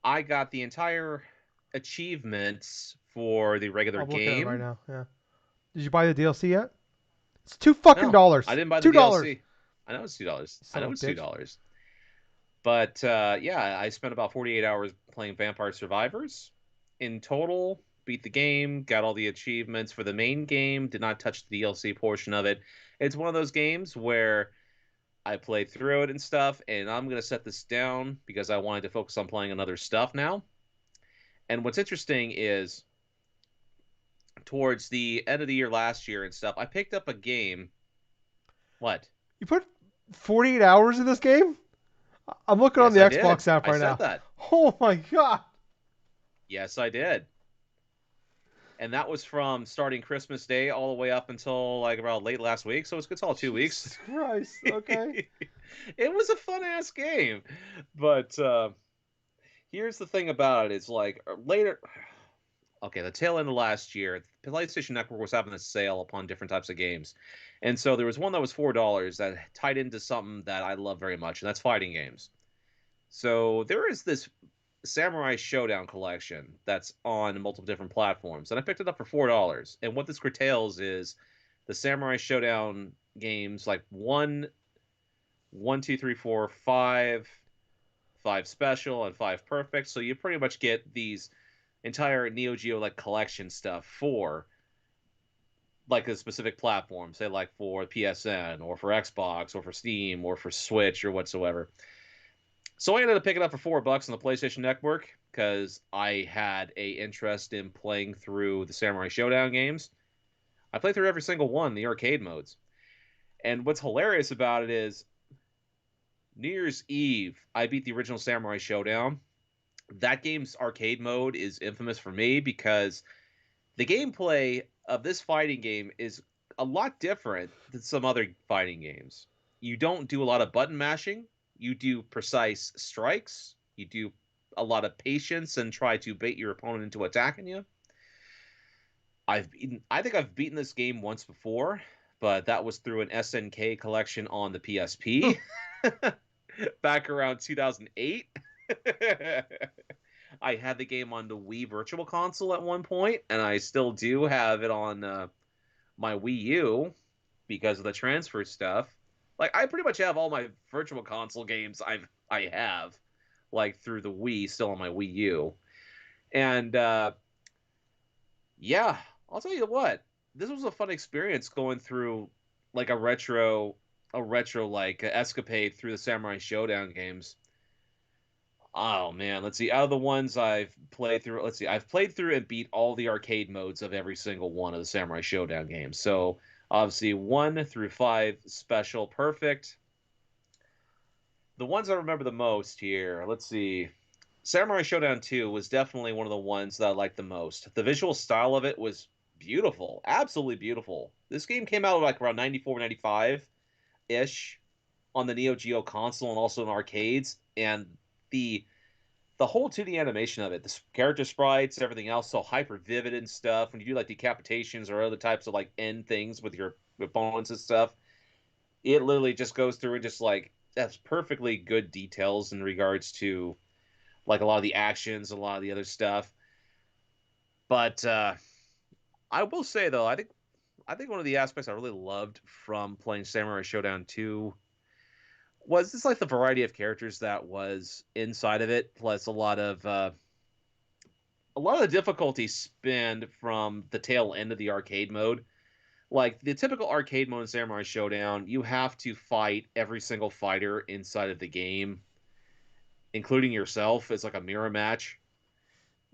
I got the entire achievements for the regular I'm looking at it right game. now. Yeah. Did you buy the DLC yet? It's $2 fucking No, I dollars. didn't buy the $2. DLC. I know it's $2. I Son know of a it's two bitch. dollars. But yeah, I spent about 48 hours playing Vampire Survivors. In total, beat the game, got all the achievements for the main game, did not touch the DLC portion of it. It's one of those games where I played through it and stuff, and I'm going to set this down because I wanted to focus on playing on other stuff now. And what's interesting is towards the end of the year last year and stuff, I picked up a game. What? You put 48 hours in this game? I'm looking on Yes, the I did. Xbox app I right said now. that. Oh my god. Yes, I did. And that was from starting Christmas Day all the way up until like about late last week. So it's good solid 2 weeks. Jesus Christ. Okay. It was a fun ass game, but here's the thing about it: it's like later. Okay, the tail end of last year, the PlayStation Network was having a sale upon different types of games, and so there was one that was $4 that tied into something that I love very much, and that's fighting games. So there is this Samurai Showdown collection that's on multiple different platforms, and I picked it up for $4. And what this curtails is the Samurai Showdown games, like one, two, three, four, five, five special, and five perfect. So you pretty much get these entire Neo Geo like collection stuff for like a specific platform, say like for PSN or for Xbox or for Steam or for Switch or whatsoever. So I ended up picking it up for $4 on the PlayStation Network because I had a interest in playing through the Samurai Showdown games. I played through every single one, the arcade modes. And what's hilarious about it is New Year's Eve, I beat the original Samurai Showdown. That game's arcade mode is infamous for me because the gameplay of this fighting game is a lot different than some other fighting games. You don't do a lot of button mashing. You do precise strikes. You do a lot of patience and try to bait your opponent into attacking you. I think I've beaten this game once before, but that was through an SNK collection on the PSP back around 2008. I had the game on the Wii Virtual Console at one point, and I still do have it on my Wii U because of the transfer stuff. Like I pretty much have all my Virtual Console games I have, like through the Wii, still on my Wii U. And yeah, I'll tell you what, this was a fun experience going through like a retro like escapade through the Samurai Showdown games. Oh man, let's see. Out of the ones I've played through, let's see. I've played through and beat all the arcade modes of every single one of the Samurai Showdown games. So obviously 1 through 5 special perfect. The ones I remember the most here, let's see. Samurai Showdown 2 was definitely one of the ones that I liked the most. The visual style of it was beautiful, absolutely beautiful. This game came out like around 94, 95 ish on the Neo Geo console and also in arcades, and the the whole 2D animation of it, the character sprites, everything else, so hyper vivid and stuff. When you do like decapitations or other types of like end things with your opponents and stuff, it literally just goes through and just like that's perfectly good details in regards to like a lot of the actions, a lot of the other stuff. But I will say though, I think one of the aspects I really loved from playing Samurai Showdown 2 was just like the variety of characters that was inside of it, plus a lot of the difficulty spanned from the tail end of the arcade mode. Like the typical arcade mode in Samurai Showdown, you have to fight every single fighter inside of the game, including yourself. It's like a mirror match.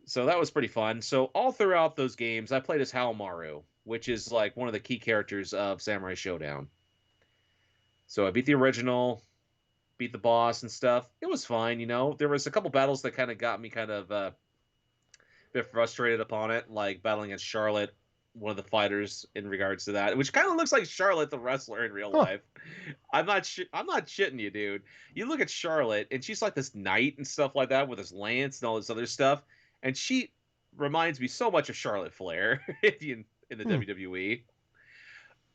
So that was pretty fun. So all throughout those games, I played as Halomaru, which is like one of the key characters of Samurai Showdown. So I beat the original, beat the boss and stuff. It was fine, you know. There was a couple battles that kind of got me kind of bit frustrated upon it, like battling against Charlotte, one of the fighters in regards to that, which kind of looks like Charlotte the wrestler in real Huh. life. I'm not shitting you, dude. You look at Charlotte and she's like this knight and stuff like that with his lance and all this other stuff, and she reminds me so much of Charlotte Flair in the Hmm. WWE.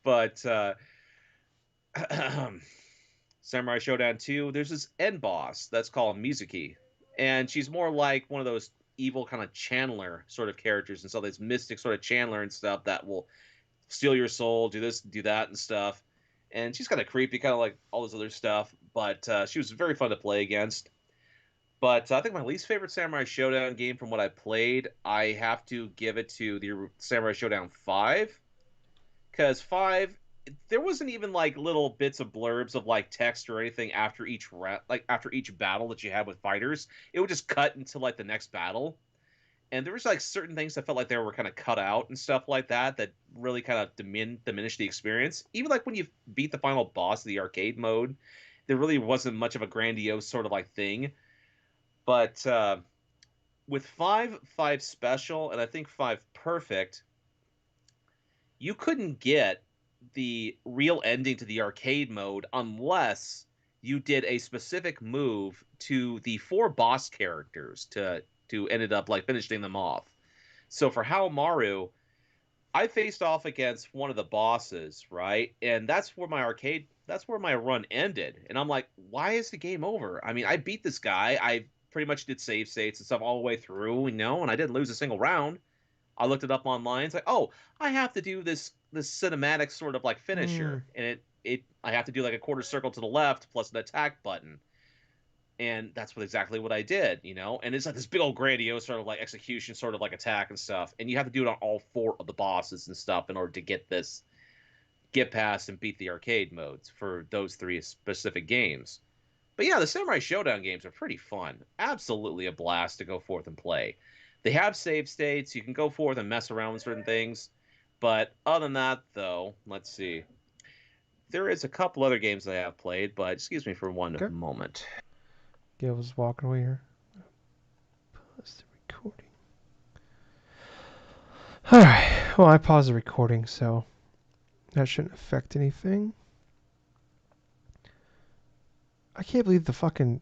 But Samurai Showdown 2, there's this end boss that's called Mizuki. And she's more like one of those evil kind of channeler sort of characters and so this mystic sort of channeler and stuff that will steal your soul, do this, do that and stuff. and she's kind of creepy, kind of like all this other stuff. But she was very fun to play against. But I think my least favorite Samurai Showdown game from what I played, I have to give it to the Samurai Showdown 5. Because 5, there wasn't even like little bits of blurbs of like text or anything after like after each battle that you had with fighters. It would just cut into like the next battle. And there was like certain things that felt like they were kind of cut out and stuff like that that really kind of diminished the experience. Even like when you beat the final boss of the arcade mode, there really wasn't much of a grandiose sort of like thing. But with 5 special, and I think 5 perfect, you couldn't get the real ending to the arcade mode unless you did a specific move to the 4 boss characters to ended up like finishing them off. So for Haomaru, I faced off against one of the bosses, right? And that's where my run ended. And I'm like, why is the game over? I mean, I beat this guy. I pretty much did save states and stuff all the way through, and I didn't lose a single round. I looked it up online. It's like, oh, I have to do this cinematic sort of like Hmm. finisher, and it I have to do like a quarter circle to the left plus an attack button, and that's exactly what I did, And it's like this big old grandiose sort of like execution, sort of like attack and stuff, and you have to do it on all 4 of the bosses and stuff in order to get past and beat the arcade modes for those 3 specific games. But yeah, the Samurai Showdown games are pretty fun. Absolutely a blast to go forth and play. They have save states. You can go forth and mess around with certain things. But other than that, though, let's see. There is a couple other games that I have played, but excuse me for one Okay. moment. Gables is walking away here. Pause the recording. All right. Well, I paused the recording, so that shouldn't affect anything. I can't believe the fucking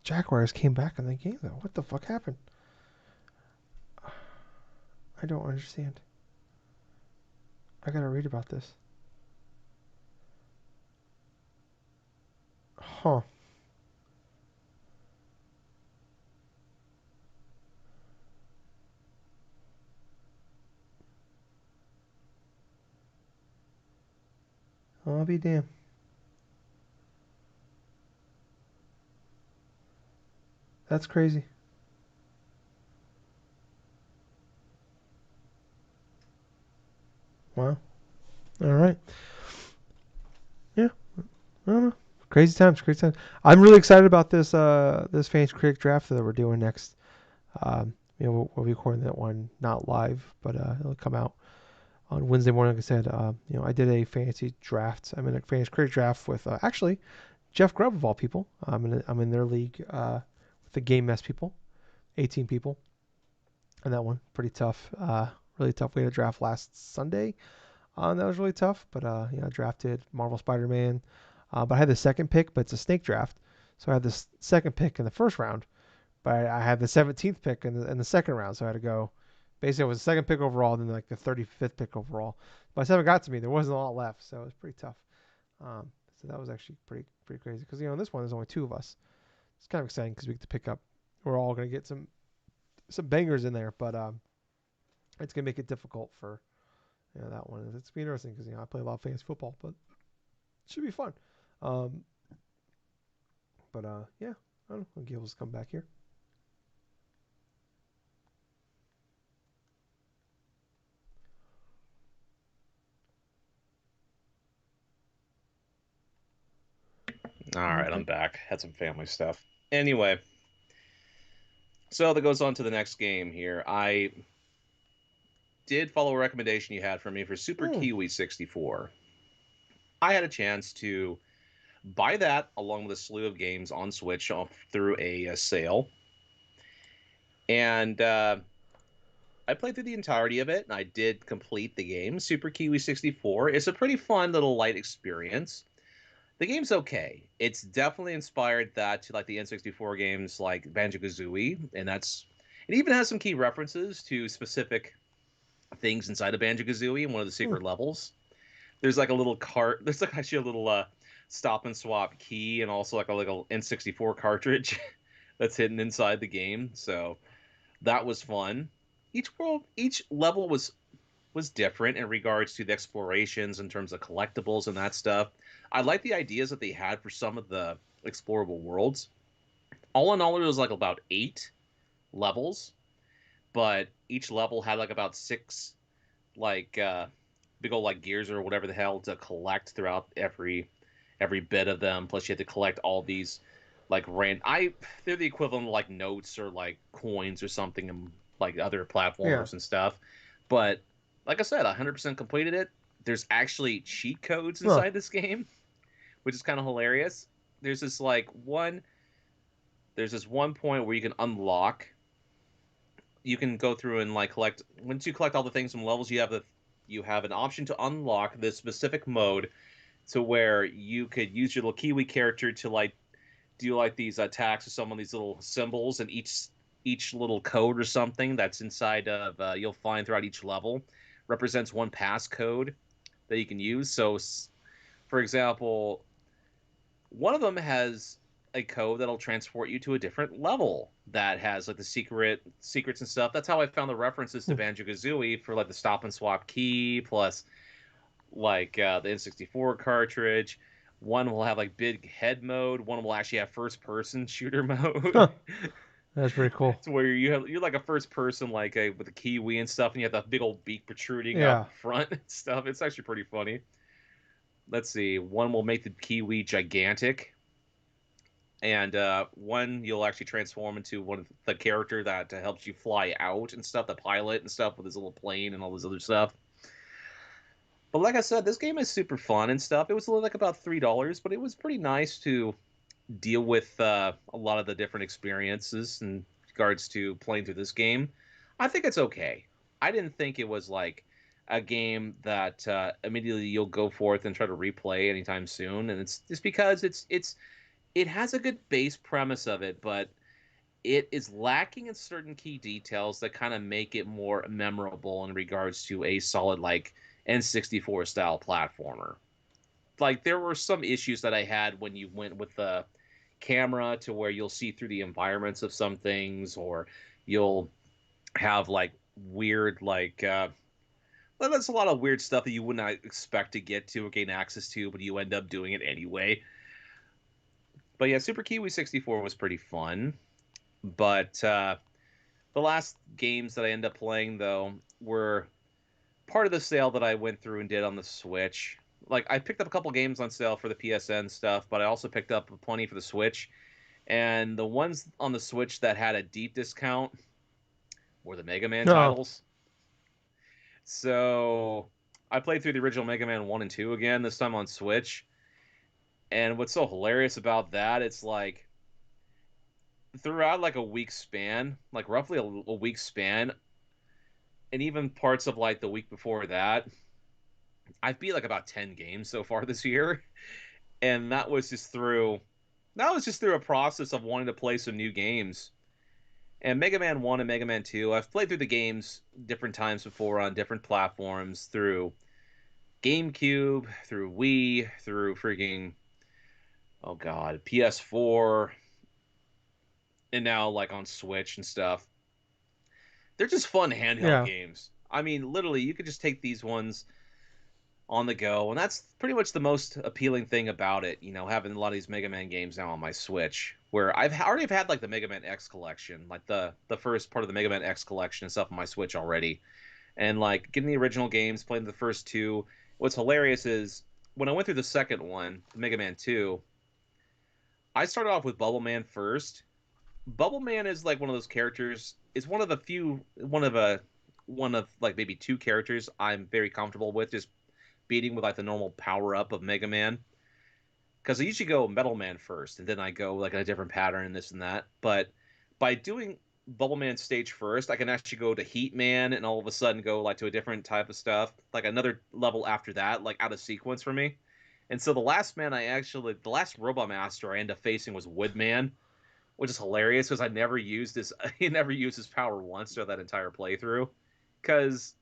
Jaguars came back in the game, though. What the fuck happened? I don't understand. I gotta read about this. Huh. I'll be damned. That's crazy. Wow. All right. Yeah. I don't know. Crazy times. Crazy times. I'm really excited about this Fantasy Critic draft that we're doing next. We'll be recording that one not live, but it'll come out on Wednesday morning. Like I said, I did a fantasy draft. I'm in a fantasy critic draft with actually Jeff Grubb of all people. I'm in their league with the Game Mess people, 18 people, and that one pretty tough. Really tough. We had a draft last Sunday. That was really tough, but I drafted Marvel Spider-Man. But I had the second pick, but it's a snake draft, so I had the second pick in the first round. But I had the 17th pick in the second round, so I had to go. Basically, it was the second pick overall, then like the 35th pick overall. By the time it got to me, there wasn't a lot left, so it was pretty tough. Um, so that was actually pretty crazy because in this one there's only 2 of us. It's kind of exciting because we get to pick up. We're all gonna get some bangers in there, but it's gonna make it difficult for that one. It's gonna be interesting because I play a lot of fantasy football, but it should be fun. Um, but yeah, I don't know. When Gables come back here. All right, Okay. I'm back. Had some family stuff. Anyway, so that goes on to the next game here. I did follow a recommendation you had for me for Super Mm. Kiwi 64. I had a chance to buy that along with a slew of games on Switch through a sale. And I played through the entirety of it, and I did complete the game. Super Kiwi 64 is a pretty fun little light experience. The game's okay. It's definitely inspired that to like the N64 games like Banjo-Kazooie, and it even has some key references to specific things inside of Banjo-Kazooie in one of the Mm. secret levels. There's like a little cart. There's like actually a little stop and swap key, and also like a little N64 cartridge that's hidden inside the game. So that was fun. Each level was was different in regards to the explorations in terms of collectibles and that stuff. I like the ideas that they had for some of the explorable worlds. All in all, it was like about 8 levels, but each level had like about 6 like big old like gears or whatever the hell to collect throughout every bit of them. Plus, you had to collect all these like they're the equivalent of like notes or like coins or something and like other Yeah. platformers and stuff. But like I said, 100% completed it. There's actually cheat codes Huh. inside this game, which is kind of hilarious. There's this like one. There's this one point where you can unlock. You can go through and like collect. Once you collect all the things from levels, you have an option to unlock this specific mode to where you could use your little Kiwi character to like do like these attacks with some of these little symbols, and each little code or something that's inside of you'll find throughout each level represents one passcode that you can use. So, for example, one of them has a code that'll transport you to a different level that has like the secrets and stuff. That's how I found the references to Hmm. Banjo Kazooie for like the stop and swap key, plus like the N64 cartridge. One will have like big head mode. One will actually have first person shooter mode. Huh. That's pretty cool. It's where you're like a first person like with a kiwi and stuff, and you have that big old beak protruding out Yeah. in front and stuff. It's actually pretty funny. Let's see. One will make the kiwi gigantic, and one you'll actually transform into one of the character that helps you fly out and stuff, the pilot and stuff with his little plane and all this other stuff. But like I said, this game is super fun and stuff. It was only like about $3, but it was pretty nice to deal with a lot of the different experiences in regards to playing through this game. I think it's okay. I didn't think it was like a game that immediately you'll go forth and try to replay anytime soon, and it's just because it has a good base premise of it, but it is lacking in certain key details that kind of make it more memorable in regards to a solid like N64 style platformer. Like there were some issues that I had when you went with the camera to where you'll see through the environments of some things, or you'll have like weird like well, that's a lot of weird stuff that you would not expect to get to or gain access to, but you end up doing it anyway. But yeah, Super Kiwi 64 was pretty fun. But the last games that I ended up playing though were part of the sale that I went through and did on the Switch. Like I picked up a couple games on sale for the PSN stuff, but I also picked up plenty for the Switch. And the ones on the Switch that had a deep discount were the Mega Man No. titles. So I played through the original Mega Man 1 and 2 again, this time on Switch. And what's so hilarious about that, it's like throughout like a week span, like roughly a week span, and even parts of like the week before that, I've beat like about 10 games so far this year. And that was just through a process of wanting to play some new games. And Mega Man 1 and Mega Man 2, I've played through the games different times before on different platforms through GameCube, through Wii, through freaking oh god, PS4, and now like on Switch and stuff. They're just fun handheld Yeah. games. I mean, literally you could just take these ones on the go, and that's pretty much the most appealing thing about it. You know, having a lot of these Mega Man games now on my Switch, where I've already had like the Mega Man X collection, like the first part of the Mega Man X collection and stuff on my Switch already, and like getting the original games, playing the first two. What's hilarious is when I went through the second one, Mega Man 2, I started off with Bubble Man first. Bubble Man is like one of those characters. Is one of the few, one of like maybe two characters I'm very comfortable with just beating with like the normal power up of Mega Man. Because I usually go Metal Man first, and then I go like in a different pattern and this and that. But by doing Bubble Man stage first, I can actually go to Heat Man and all of a sudden go like to a different type of stuff, like another level after that, like out of sequence for me. And so the last Robot Master I ended up facing was Woodman, which is hilarious because I never used his he never used his power once throughout that entire playthrough, because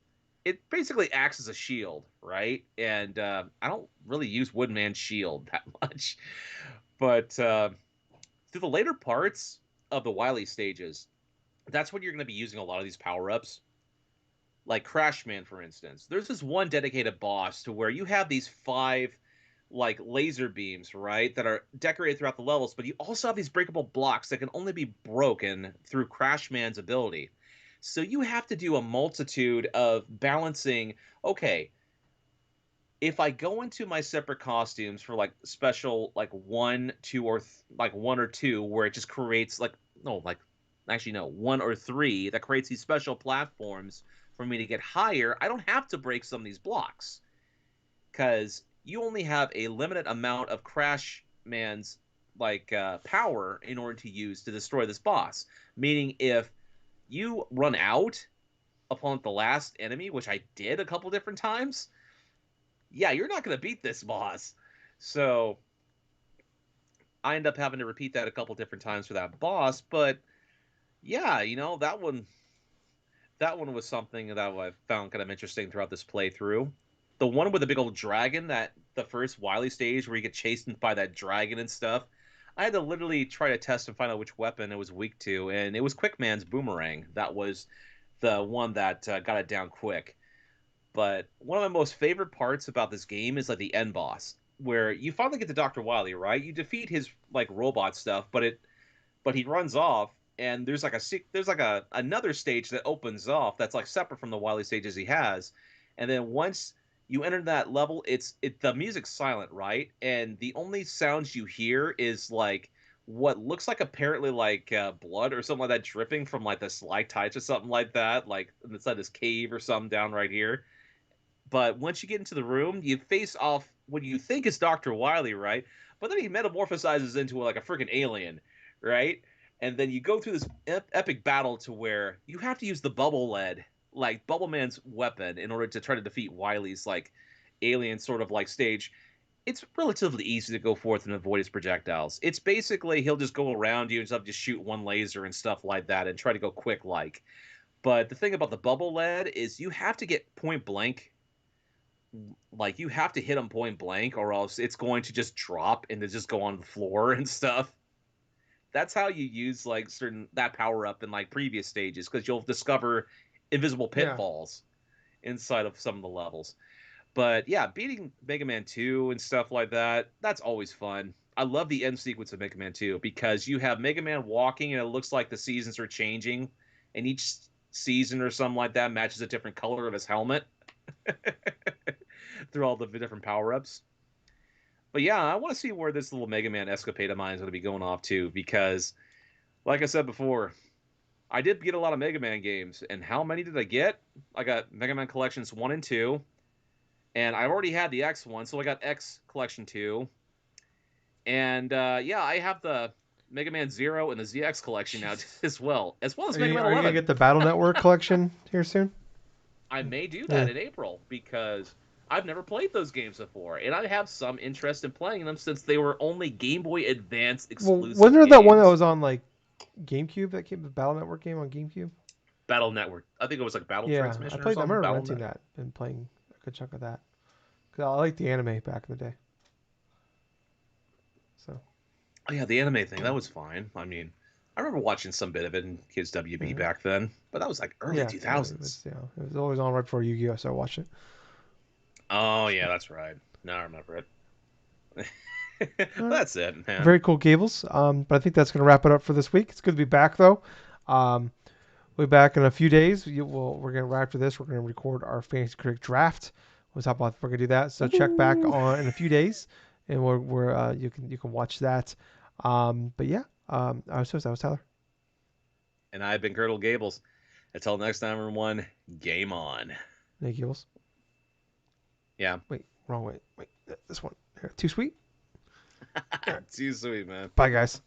it basically acts as a shield, right? And I don't really use Woodman's shield that much, but through the later parts of the Wily stages, that's when you're going to be using a lot of these power ups. like Crashman, for instance. There's this one dedicated boss to where you have these 5 like laser beams, right, that are decorated throughout the levels, but you also have these breakable blocks that can only be broken through Crashman's ability. So you have to do a multitude of balancing. Okay, if I go into my separate costumes for like special like one, two, or like one or two, where it just creates like no, like actually no, one or three that creates these special platforms for me to get higher, I don't have to break some of these blocks because you only have a limited amount of Crash Man's like power in order to use to destroy this boss. Meaning, if you run out upon the last enemy, which I did a couple different times, yeah, you're not going to beat this boss. So I end up having to repeat that a couple different times for that boss. But yeah, that one was something that I found kind of interesting throughout this playthrough. The one with the big old dragon, that the first Wily stage where you get chased by that dragon and stuff. I had to literally try to test and find out which weapon it was weak to, and it was Quickman's boomerang. That was the one that got it down quick. But one of my most favorite parts about this game is like the end boss, where you finally get to Dr. Wily, right? You defeat his like robot stuff, but he runs off, and there's like a another stage that opens off that's like separate from the Wily stages he has, and then once you enter that level, the music's silent, right? And the only sounds you hear is like what looks like apparently like blood or something like that dripping from like the stalactites or something like that, like inside this cave or something down right here. But once you get into the room, you face off what you think is Dr. Wily, right? But then he metamorphosizes into like a freaking alien, right? And then you go through this epic battle to where you have to use the bubble lead, like Bubble Man's weapon, in order to try to defeat Wily's like alien sort of like stage. It's relatively easy to go forth and avoid his projectiles. It's basically he'll just go around you and stuff, just shoot one laser and stuff like that, and try to go quick like. But the thing about the bubble lead is you have to get point blank, like you have to hit them point blank or else it's going to just drop and to just go on the floor and stuff. That's how you use like certain that power up in like previous stages, because you'll discover invisible Yeah. pitfalls inside of some of the levels. But yeah, beating Mega Man 2 and stuff like that, that's always fun. I love the end sequence of Mega Man 2 because you have Mega Man walking and it looks like the seasons are changing, and each season or something like that matches a different color of his helmet through all the different power ups. But yeah, I want to see where this little Mega Man escapade of mine is going to be going off to, because, like I said before, I did get a lot of Mega Man games, and how many did I get? I got Mega Man Collections 1 and 2, and I already had the X one, so I got X Collection 2, and yeah, I have the Mega Man Zero and the ZX Collection now Jesus. as well as Are Mega you Man are you gonna 11. get the Battle Network collection here soon? I may do that Yeah. in April because I've never played those games before, and I have some interest in playing them since they were only Game Boy Advance Well, wasn't exclusive there that one that games. was on like GameCube that came the Battle Network game on GameCube? Battle Network. I think it was like Battle Yeah, I Transmission or played. I something. remember Battle renting Net. that and playing a good chunk of that. Cause I liked the anime back in the day. So Oh yeah, the anime thing that was fine. I mean, I remember watching some bit of it in Kids WB yeah, back then, but that was like early yeah, two it thousands. was it was always on right before Yu-Gi-Oh, so I watched it. Oh So, yeah, that's right. Now I remember it. all right. That's it, man. Very cool, Gables. But I think that's gonna wrap it up for this week. It's good to be back though. Um, we'll be back in a few days. We're gonna right after this. We're gonna record our fantasy critic draft. We'll talk about we're gonna do that. So check back Ooh. on in a few days, and we're you can watch that. But yeah, I was Tyler. And I've been Colonel Gables. Until next time, everyone, game on. Thank you, Gables. Yeah. Wait, wrong way. Wait, this one. Here, too sweet. All right. Too sweet, man. Bye, guys.